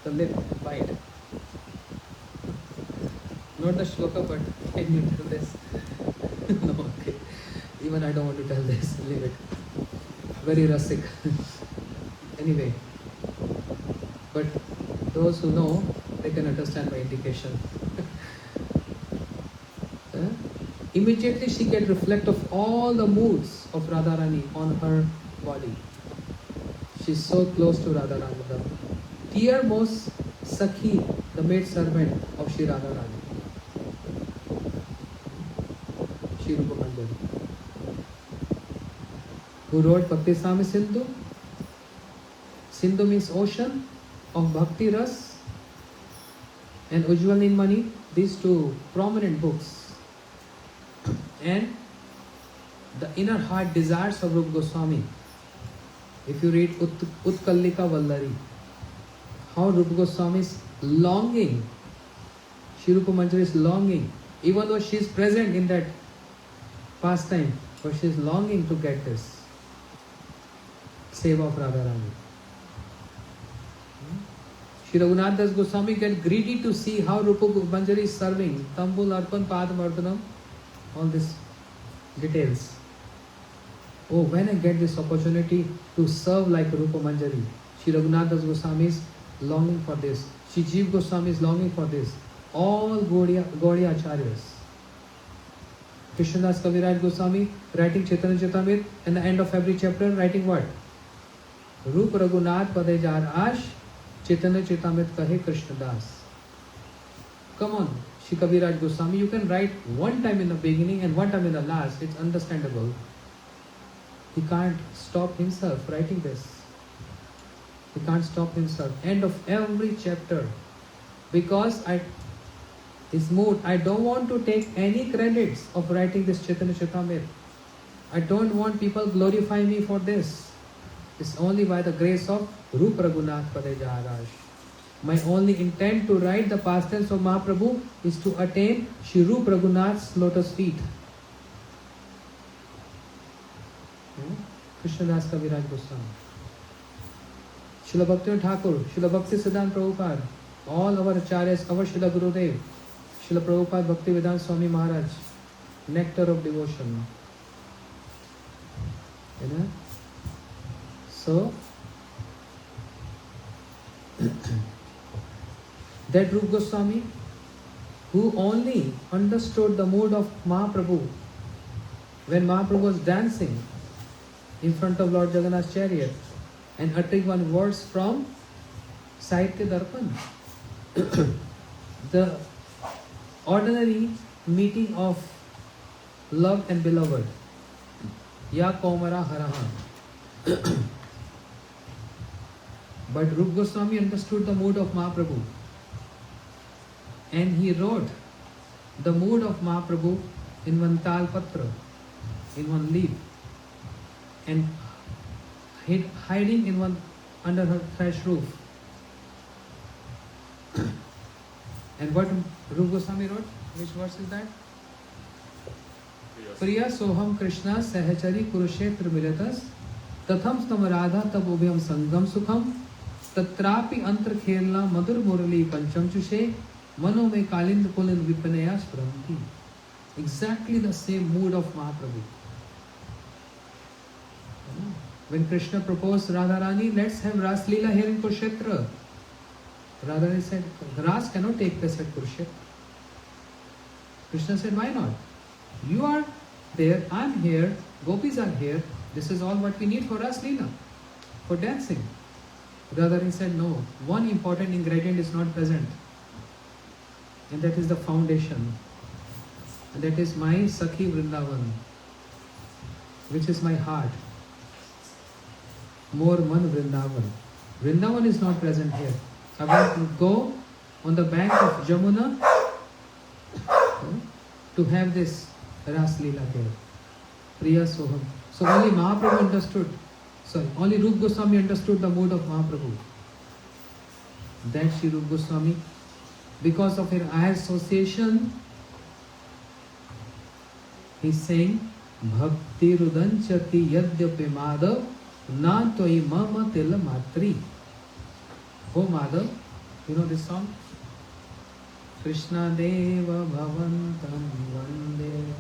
Speaker 1: The lip, bite. Not the shloka, but can you tell this? No, okay. Even I don't want to tell this. Leave it. Very rustic. Anyway. But those who know, they can understand my indication. Immediately she can reflect of all the moods of Radharani on her body. She is so close to Radharani, the dearmost Sakhi, the maid servant of Shri Radharani. Shri Rupa Manjari, who wrote Bhakti Sami Sindhu. Sindhu means ocean of Bhakti Ras, and Ujjwal Nilmani, these two prominent books. And the inner heart desires of Rupa Goswami. If you read Utkallika Vallari, how Rupa Goswami is longing, Shri Rupa Manjari is longing, even though she is present in that pastime, but she is longing to get this seva of Radharani. Shri Raghunath Das Goswami get greedy to see how Rupa Manjari is serving. Tambul Arpan Padam Arpanam, all these details. Oh, when I get this opportunity to serve like Rupa Manjari, Shri Raghunath Das Goswami is longing for this. Shri Jeev Goswami is longing for this. All Gaudiya Acharyas. Krishnadas Kaviraj Goswami writing Chaitanya Charitamrita, and the end of every chapter writing what? Rup Raghunath Pade Jar Ash Chaitanya Charitamrita Kahe Krishnadas. Come on, Shri Kaviraj Goswami, you can write one time in the beginning and one time in the last. It's understandable. He can't stop himself writing this. He can't stop himself. End of every chapter. Because his mood, I don't want to take any credits of writing this Chaitanya Charitamrita. I don't want people glorify me for this. It's only by the grace of Rup Raghunath Pade Jaharaj. My only intent to write the pastimes of Mahaprabhu is to attain Shri Rup Raghunath's lotus feet. Krishnadas Kaviraj Goswami, Srila Bhakti Thakur, Srila Bhakti Siddhanta Prabhupada, all our acharyas, our Srila Gurudev, Srila Prabhupada Bhakti Vedanta Swami Maharaj, nectar of devotion. You know? So, that Rupa Goswami, who only understood the mood of Mahaprabhu when Mahaprabhu was dancing in front of Lord Jagannath's chariot and uttering one verse from Sahitya Darpan. The ordinary meeting of love and beloved. Ya Komara Haraha. But Rupa Goswami understood the mood of Mahaprabhu. And he wrote the mood of Mahaprabhu in one tal patra, in one leaf, and hiding in one under her thatch roof. And what Rupa Goswami wrote? Which verse is that? Priya soham Krishna sahachari kurushetra milatas tatham stam radha tab ubhyam sangam sukham tatrapi antar khelna madur murali pancham chushe mano me kalind pulin vipanaya spranti. Exactly the same mood of Mahaprabhu. When Krishna proposed Radharani, let's have Ras Leela here in Kurukshetra. Radharani said, Ras cannot take place at Kurukshetra. Krishna said, why not? You are there, I am here, gopis are here. This is all what we need for Ras Leela, for dancing. Radharani said, no, one important ingredient is not present. And that is the foundation. And that is my Sakhi Vrindavan, which is my heart. More Man Vrindavan. Vrindavan is not present here. I want to go on the bank of Jamuna to have this Ras Leela here. Priya Soham. So only Mahaprabhu understood. Only Rupa Goswami understood the mood of Mahaprabhu. That Shri Rupa Goswami, because of her eye association, he is saying, Bhakti Rudanchati Yadyapi Madhav Na Toi Mama Tila Matri. Oh Madhav, you know this song? Krishna Deva Bhavantam Vande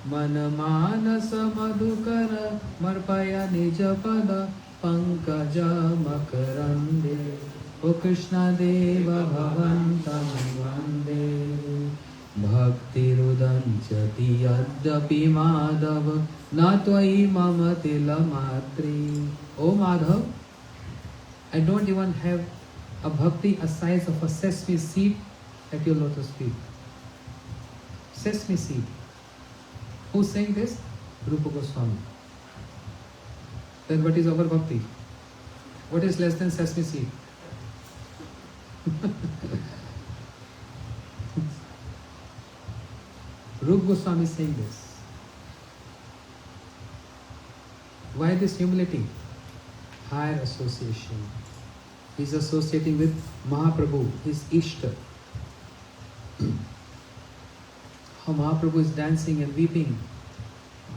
Speaker 1: Manamanasa Madhukara Marpaya Nijapada Pankaja Makarande. O Krishna Deva Bhavantam Vande Bhakti Rudanchati Yadyapi Madhav Na Tvai Mama Tila Matri. O Madhav, I don't even have a bhakti a size of a sesame seed at your lotus feet. Sesame seed. Who's saying this? Rupa Goswami. Then what is our bhakti? What is less than sesame seed? Rupa Goswami is saying this. Why this humility? Higher association. He is associating with Mahaprabhu, his Ishta. How Mahaprabhu is dancing and weeping,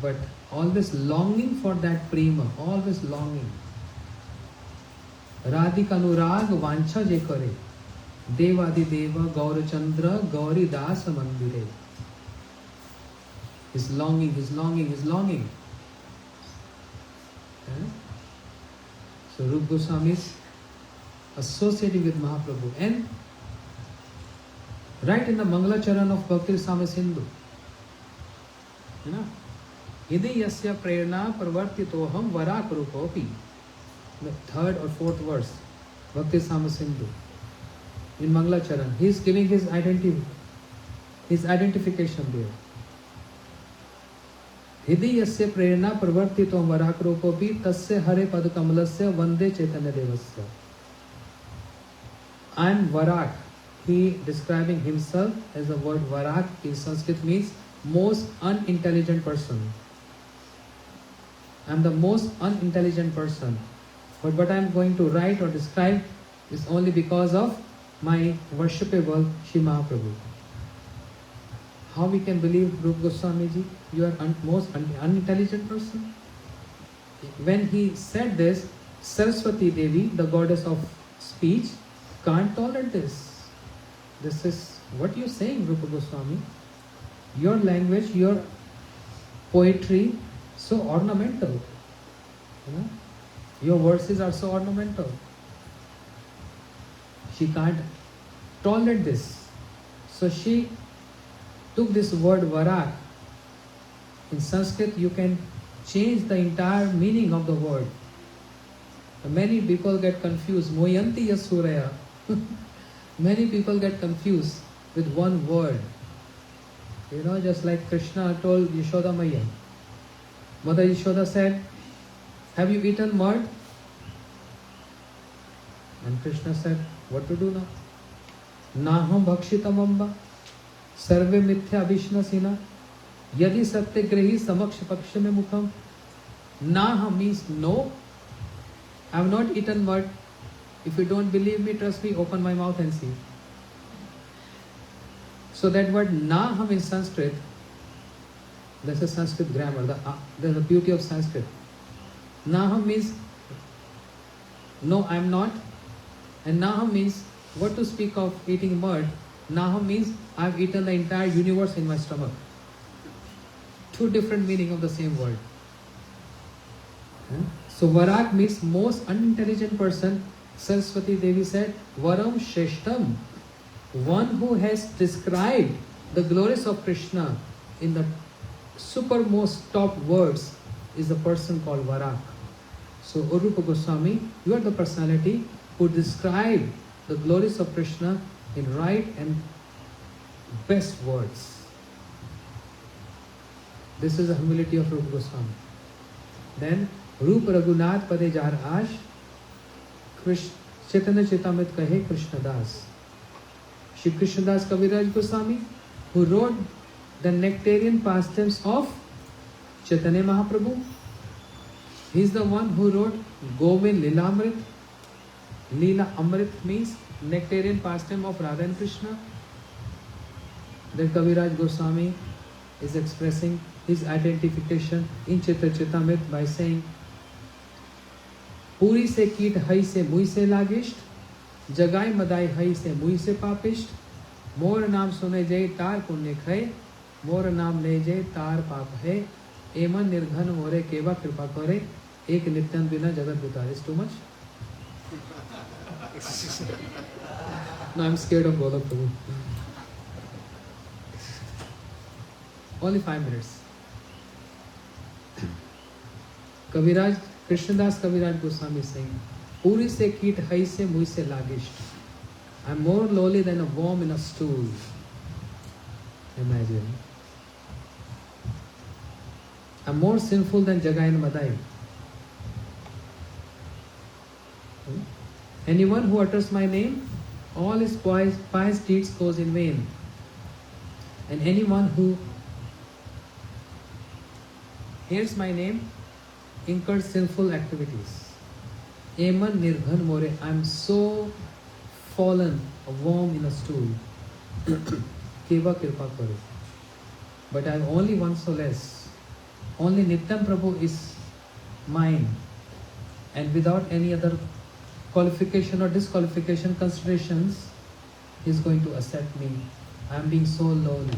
Speaker 1: but always longing for that prema, always longing. Radhika Anurag Vancha je kare Devadi Deva Gaurachandra Gauri Dasa Mandire. He's longing, he's longing, he's longing. So Rupa Goswami is associating with Mahaprabhu, and right in the Mangala Charan of Bhakti Same Sindhu, Hidi Yasya Prerna Parvartitoham Varak Rupopi, the third or fourth verse, Bhakti Same Sindhu, in Mangala Charan, he is giving his identity, his identification there. Hidi Yasya Prerna Parvartitoham Varak Rupopi Tasya Hare Pad Kamalasya Vande Chaitanya Devasya. I am Varak. He describing himself as the word Varak in Sanskrit means most unintelligent person. I am the most unintelligent person. But what I am going to write or describe is only because of my worshipable Shri Mahaprabhu. How we can believe Rupa Goswami ji? You are most unintelligent person? When he said this, Saraswati Devi, the goddess of speech, can't tolerate this. This is what you're saying, Rupa Goswami. Your language, your poetry, so ornamental. Your verses are so ornamental. She can't tolerate this. So she took this word Varak. In Sanskrit, you can change the entire meaning of the word. Many people get confused. Moyanti Yasuraya. Many people get confused with one word. Just like Krishna told Yashoda Maya. Mother Yashoda said, have you eaten mud? And Krishna said, what to do now? Naham bhakshitam amba sarve mithya abhishnasina yadi satyagrahi samaksh pakshame mukham. Naham means no. I have not eaten mud. If you don't believe me, trust me, open my mouth and see. So that word Naham in Sanskrit, that's a Sanskrit grammar, the beauty of Sanskrit. Naham means no, I am not. And Naham means, what to speak of eating mud? Naham means I have eaten the entire universe in my stomach. Two different meaning of the same word. So Varak means most unintelligent person. Saraswati Devi said, Varam Shreshtam, one who has described the glories of Krishna in the supermost top words is the person called Varak. So Urupa Goswami, you are the personality who described the glories of Krishna in right and best words. This is the humility of Rupa Goswami. Then Rupa Raghunath Pade Jar Ash, Chaitanya Chaitamrit Kahe Krishna Das. Shri Krishna Das Kaviraj Goswami, who wrote the nectarian pastimes of Chaitanya Mahaprabhu. He is the one who wrote Govind Lilamrit. Lila Amrit means nectarian pastime of Radha and Krishna. Then Kaviraj Goswami is expressing his identification in Chaitanya Chaitamrit by saying, Puri se कीट हई से मुई से लागिष्ट, जगाई मदाई हई से मुई से पापिष्ट, मोर नाम सुने जय तार पुण्य खय, मोर नाम ले जय तार पाप है, एमन निर्घन मोरे केवा कृपा करे, एक नित्यन बिना जगत बितारे. Is too much? No, I'm scared of Golok Prabhu. Only 5 minutes. Kaviraj, Krishnadas Kaviraj Goswami is saying, Puri se कीट हई से मुई से लागिष्ट. I'm more lowly than a worm in a stool. Imagine. I'm more sinful than Jagai and Madai. Anyone who utters my name, all his pious deeds goes in vain. And anyone who hears my name incurs sinful activities. Eman nirghan more, I am so fallen, a worm in a stool. Keva kirpa kare. But I have only one solace. Only Nityam Prabhu is mine. And without any other qualification or disqualification considerations, he is going to accept me. I am being so lowly.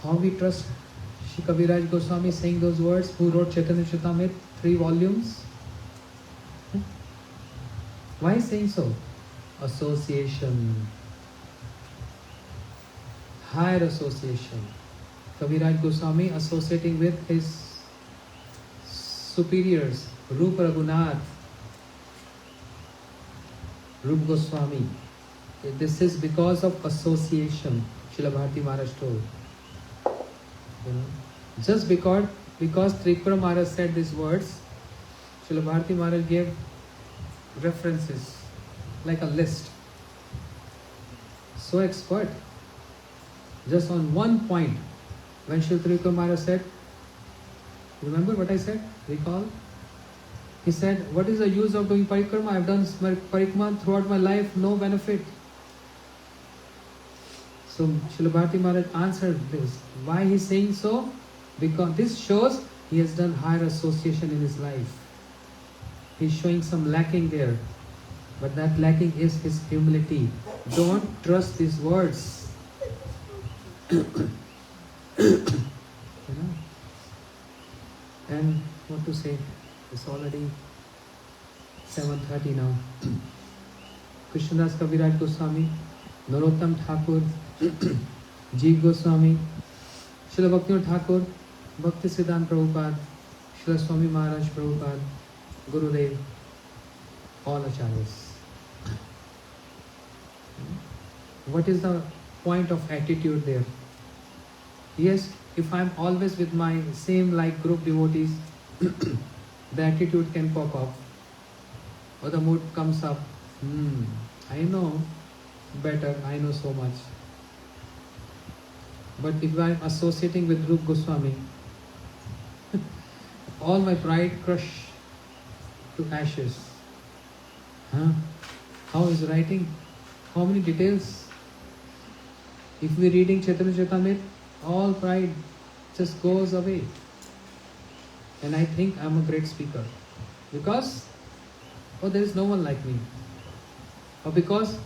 Speaker 1: How we trust Shri Kaviraj Goswami saying those words, who wrote Chaitanya Chaitamrit, 3 volumes. Why is saying so? Association. Higher association. Kaviraj Goswami associating with his superiors, Rupa Raghunath, Rupa Goswami. This is because of association, Srila Bharati Maharaj told. Just because Tripura Maharaj said these words, Srila Bharati Maharaj gave references, like a list. So expert. Just on one point, when Srila Tripura Maharaj said, remember what I said? Recall? He said, what is the use of doing parikrama? I have done parikrama throughout my life, no benefit. So Srila Bharati Maharaj answered this. Why he is saying so? Because this shows he has done higher association in his life. He is showing some lacking there. But that lacking is his humility. Don't trust these words. And what to say? It's already 7:30 now. Krishnadas Kaviraj Goswami, Narottam Thakur, Jeev Goswami, Srila Bhaktivinoda Thakur, Bhakti Siddhanta Prabhupada, Srila Swami Maharaj Prabhupada, Gurudev, all acharyas. What is the point of attitude there? Yes, if I am always with my same like group devotees, the attitude can pop up, or the mood comes up. I know better, I know so much. But if I am associating with Rupa Goswami, all my pride crush to ashes. How is writing? How many details? If we are reading Chaitanya Chaitamrit, all pride just goes away. And I think I am a great speaker. Because, there is no one like me. Or because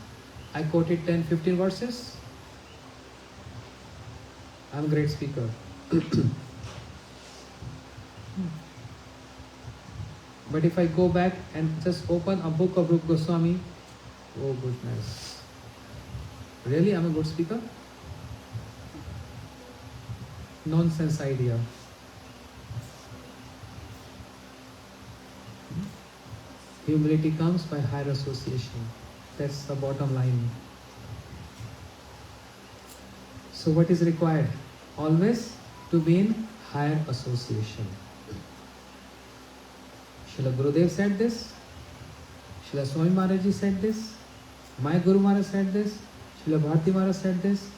Speaker 1: I quoted 10, 15 verses. I'm a great speaker. But if I go back and just open a book of Rupa Goswami, oh goodness. Really, I'm a good speaker? Nonsense idea. Humility comes by higher association. That's the bottom line. So what is required? Always to be in higher association. Srila Gurudev said this. Srila Swami Maharaj said this. My Guru Maharaj said this. Srila Bharati Maharaj said this.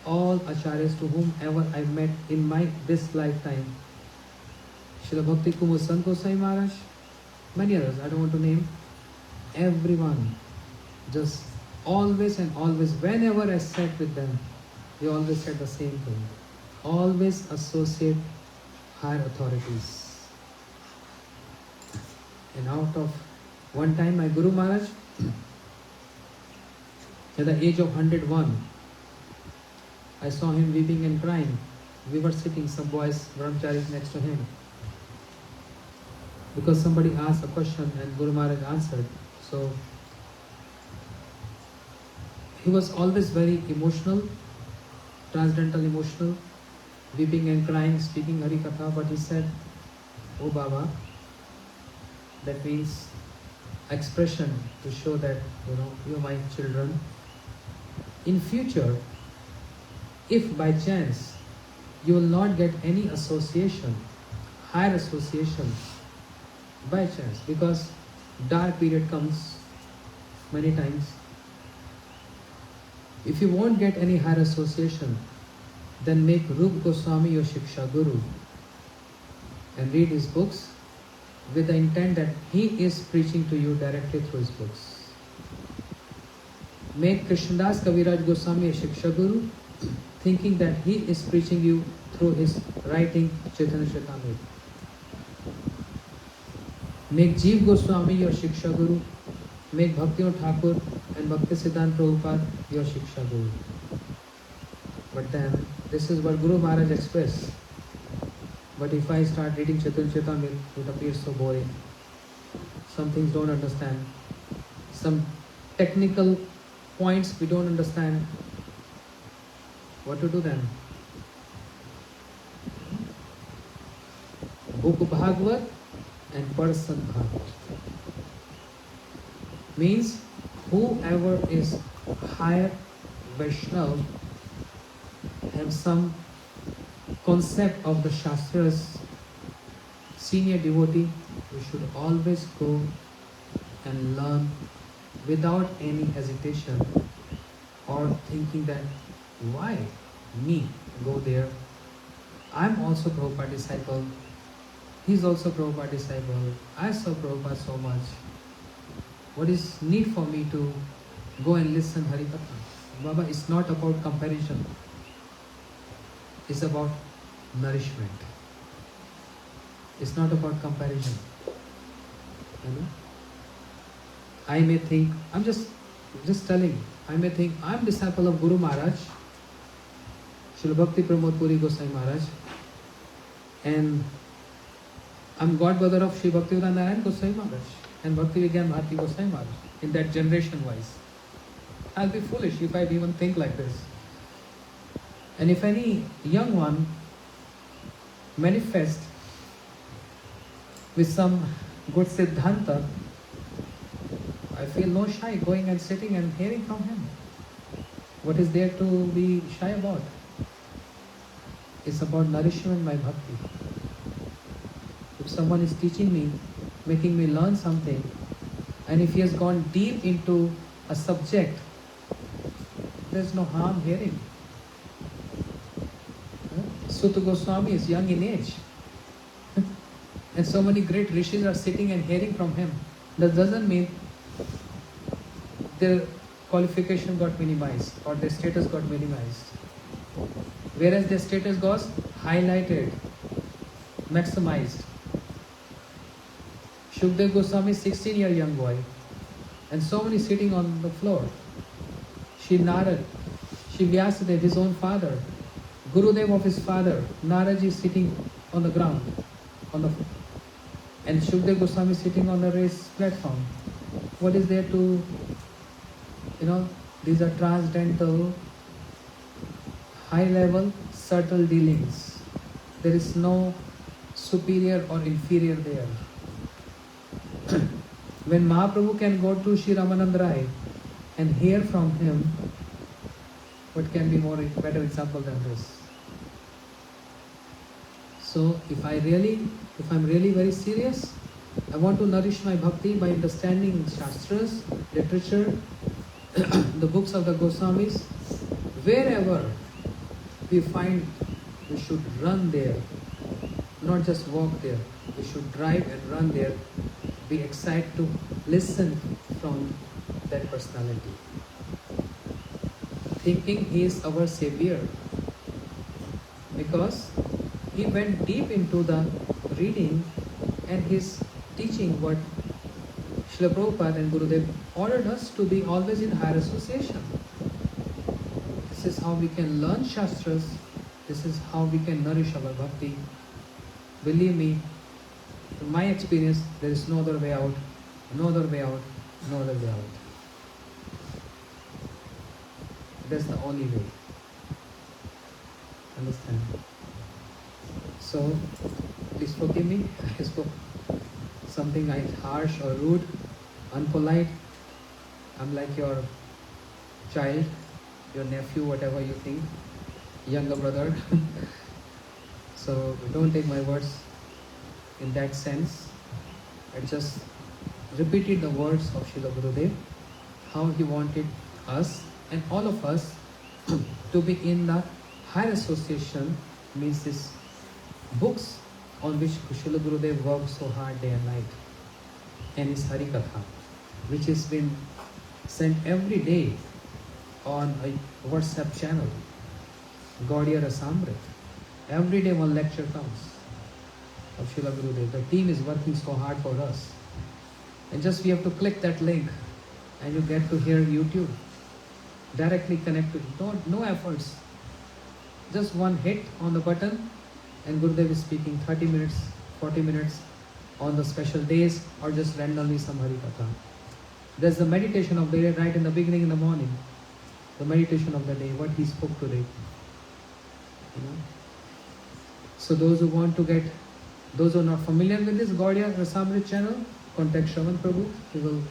Speaker 1: All acharyas to whomever I met in this lifetime. Srila Bhakti Kumar Sant Goswami Maharaj, many others, I don't want to name. Everyone, just always and always, whenever I sat with them, they always said the same thing. Always associate higher authorities. And out of one time, my Guru Maharaj, at the age of 101, I saw him weeping and crying. We were sitting, some boys, brahmacharis next to him. Because somebody asked a question and Guru Maharaj answered. So, he was always very emotional, transcendental emotional, weeping and crying, speaking Harikatha, but he said, "Oh Baba," that means expression to show that, you're my children. In future, if by chance you will not get any association, higher association, by chance, because dark period comes many times. If you won't get any higher association, then make Rupa Goswami your Shiksha Guru and read his books with the intent that he is preaching to you directly through his books. Make Krishnadas Kaviraj Goswami a Shiksha Guru, thinking that he is preaching you through his writing Chaitanya Charitamrita. Make Jeev Goswami your Shiksha Guru. Make Bhaktivinoda Thakur and Bhakti Siddhanta Prabhupada your Shiksha Guru. But then, this is what Guru Maharaj expressed. But if I start reading Chaitanya Charitamrita, it appears so boring. Some things don't understand. Some technical points we don't understand. What to do then? Book Bhagavad and person Bhagavad. Means whoever is higher Vaishnava have some concept of the Shastras, senior devotee, we should always go and learn without any hesitation or thinking that why me go there? I'm also Prabhupada disciple. He's also Prabhupada disciple. I saw Prabhupada so much. What is need for me to go and listen Harikatha? Baba, it's not about comparison. It's about nourishment. It's not about comparison. I may think, I'm just telling, I may think I'm disciple of Guru Maharaj, Srila Bhakti Pramod Puri Goswami Maharaj, and I'm godbrother of Sri Bhaktivedanta Narayan Goswami Maharaj and Bhakti Vigyan Bharati Goswami Maharaj, in that generation wise. I'll be foolish if I even think like this. And if any young one manifest with some good Siddhanta, I feel no shy going and sitting and hearing from him. What is there to be shy about? It's about nourishment by bhakti. If someone is teaching me, making me learn something, and if he has gone deep into a subject, there's no harm hearing. Suta Goswami is young in age. And so many great rishis are sitting and hearing from him. That doesn't mean their qualification got minimized or their status got minimized. Whereas their status got highlighted, maximized. Shukdev Goswami is 16-year young boy, and so many sitting on the floor. Shri Narad, Shri Vyasadeva, his own father, Gurudev of his father, Naraji is sitting on the ground, and Shukdev Goswami is sitting on the raised platform. What is there to, these are transcendental, high level, subtle dealings. There is no superior or inferior there. When Mahaprabhu can go to Sri Ramanand Rai and hear from him, what can be better example than this? So if I'm really very serious, I want to nourish my bhakti by understanding Shastras, literature, the books of the Goswamis. Wherever we find, we should run there, not just walk there. We should drive and run there, be excited to listen from that personality, thinking he is our savior, because he went deep into the reading and his teaching what Srila Prabhupada and Gurudev ordered us to be always in higher association. This is how we can learn Shastras. This is how we can nourish our bhakti. Believe me, in my experience, there is no other way out, no other way out, no other way out. That's the only way. Understand? So, please forgive me. I spoke something like harsh or rude, unpolite. I'm like your child, your nephew, whatever you think, younger brother. So don't take my words in that sense. I just repeated the words of Srila Gurudev, how he wanted us and all of us to be in the higher association, means these books on which Srila Gurudev worked so hard day and night, and his Harikatha, which has been sent every day on a WhatsApp channel, Gaudiya Rasamrit. Every day one lecture comes of Srila Gurudev. The team is working so hard for us. And just we have to click that link and you get to hear YouTube. Directly connected. No efforts. Just one hit on the button and Gurudev is speaking 30 minutes, 40 minutes on the special days or just randomly some Harikatha. There's the meditation of the day right in the beginning in the morning. The meditation of the day, what he spoke today. So those who want to get, those who are not familiar with this Gaudiya Rasamrit channel, contact Shravan Prabhu. He will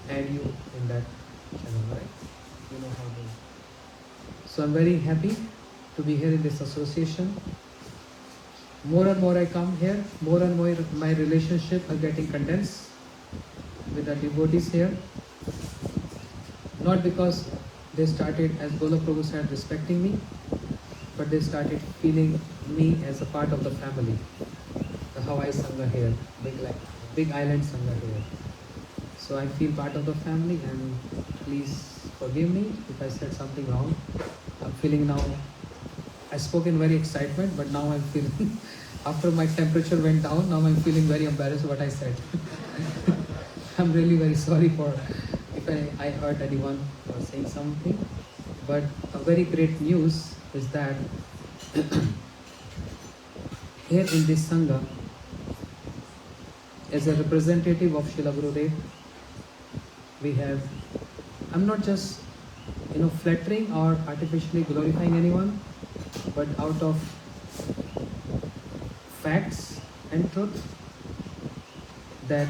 Speaker 1: add you in that channel, right? You know how to. So I'm very happy to be here in this association. More and more I come here, more and more my relationship are getting condensed with the devotees here. Not because they started, as Gola Prabhu said, respecting me, but they started feeling me as a part of the family. The Hawaii Sangha here, big island Sangha here. So I feel part of the family, and please forgive me if I said something wrong. I'm feeling now, I spoke in very excitement, but now I'm feeling, after my temperature went down, now I'm feeling very embarrassed what I said. I'm really very sorry for if I hurt anyone for saying something. But a very great news is that here in this Sangha, as a representative of Srila Gurudev, we have, I'm not just flattering or artificially glorifying anyone, but out of facts and truth that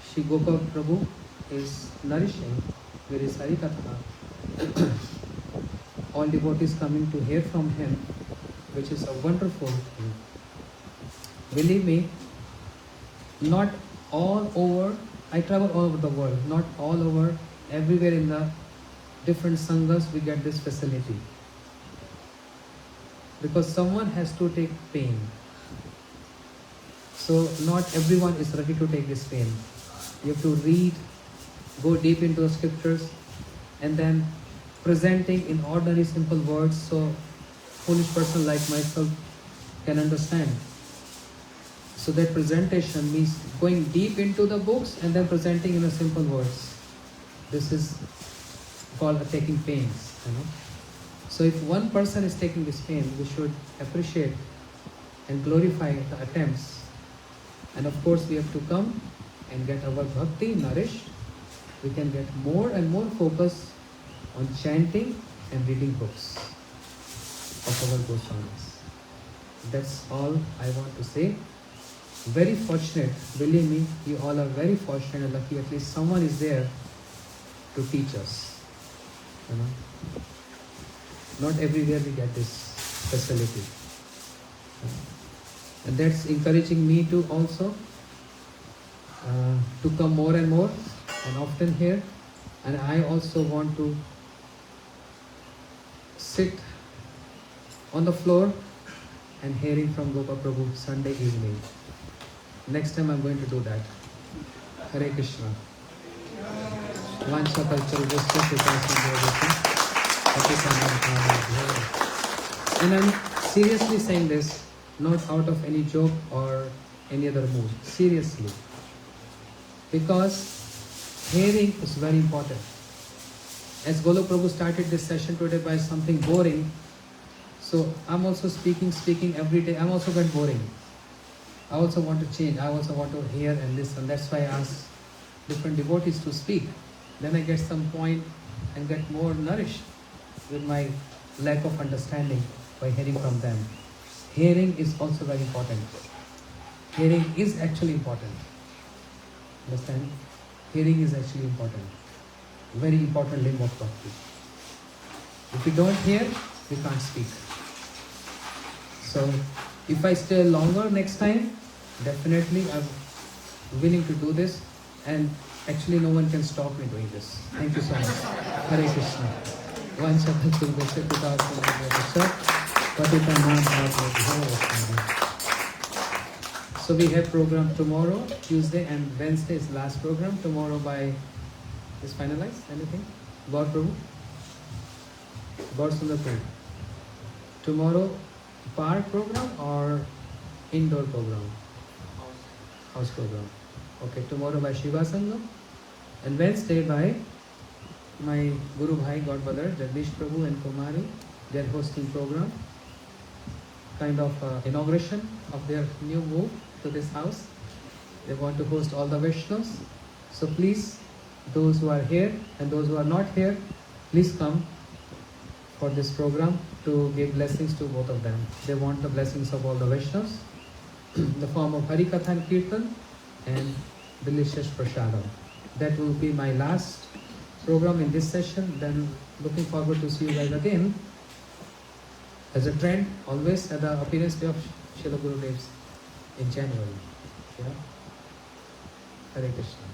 Speaker 1: Shri Gopal Prabhu is nourishing with his Harikatha. All devotees coming to hear from him, which is a wonderful thing. Believe me, not all over, I travel all over the world, not all over, everywhere in the different sanghas we get this facility. Because someone has to take pain. So not everyone is ready to take this pain. You have to read, go deep into the scriptures, and then presenting in ordinary simple words so foolish person like myself can understand. So that presentation means going deep into the books and then presenting in a simple words. This is called taking pains. So if one person is taking this pain, we should appreciate and glorify the attempts. And of course we have to come and get our bhakti nourished. We can get more and more focus on chanting and reading books of our Goswamis. That's all I want to say. Very fortunate, believe me, you all are very fortunate and lucky. At least someone is there to teach us. You know, not everywhere we get this facility, and that's encouraging me to also to come more and more and often here. And I also want to sit on the floor and hearing from Gopa Prabhu Sunday evening. Next time I'm going to do that. Hare Krishna. Vancha kalcharvasya kripasindhuvasya patitanam. And I'm seriously saying this, not out of any joke or any other mood. Seriously. Because hearing is very important. As Golok Prabhu started this session today by something boring, so I'm also speaking every day. I'm also get boring. I also want to change. I also want to hear and listen. That's why I ask different devotees to speak. Then I get some point and get more nourished with my lack of understanding by hearing from them. Hearing is also very important. Hearing is actually important. Understand? Hearing is actually important. Very important limb of bhakti. If we don't hear, we can't speak. So, if I stay longer next time, definitely I'm willing to do this, and actually no one can stop me doing this. Thank you so much. Hare Krishna. Vancha kalcharvasya kripasindhuvasya patitanam pavanebhyo. So we have program tomorrow, Tuesday, and Wednesday is last program. Tomorrow by is finalized. Anything? God Prabhu? God Sundar Prabhu. Tomorrow park program or indoor program? House program. Okay, tomorrow by Shiva Sangam, and Wednesday by my Guru Bhai Godbrother Jagdish Prabhu and Kumari. They are hosting program, kind of inauguration of their new move to this house. They want to host all the Vaishnavas. So please, those who are here and those who are not here, please come for this program to give blessings to both of them. They want the blessings of all the Vaishnavas in the form of Harikatha and Kirtan and delicious prasadam. That will be my last program in this session. Then looking forward to see you guys again. As a trend, always at the appearance day of Srila Gurudev's in January. Yeah? Hare Krishna.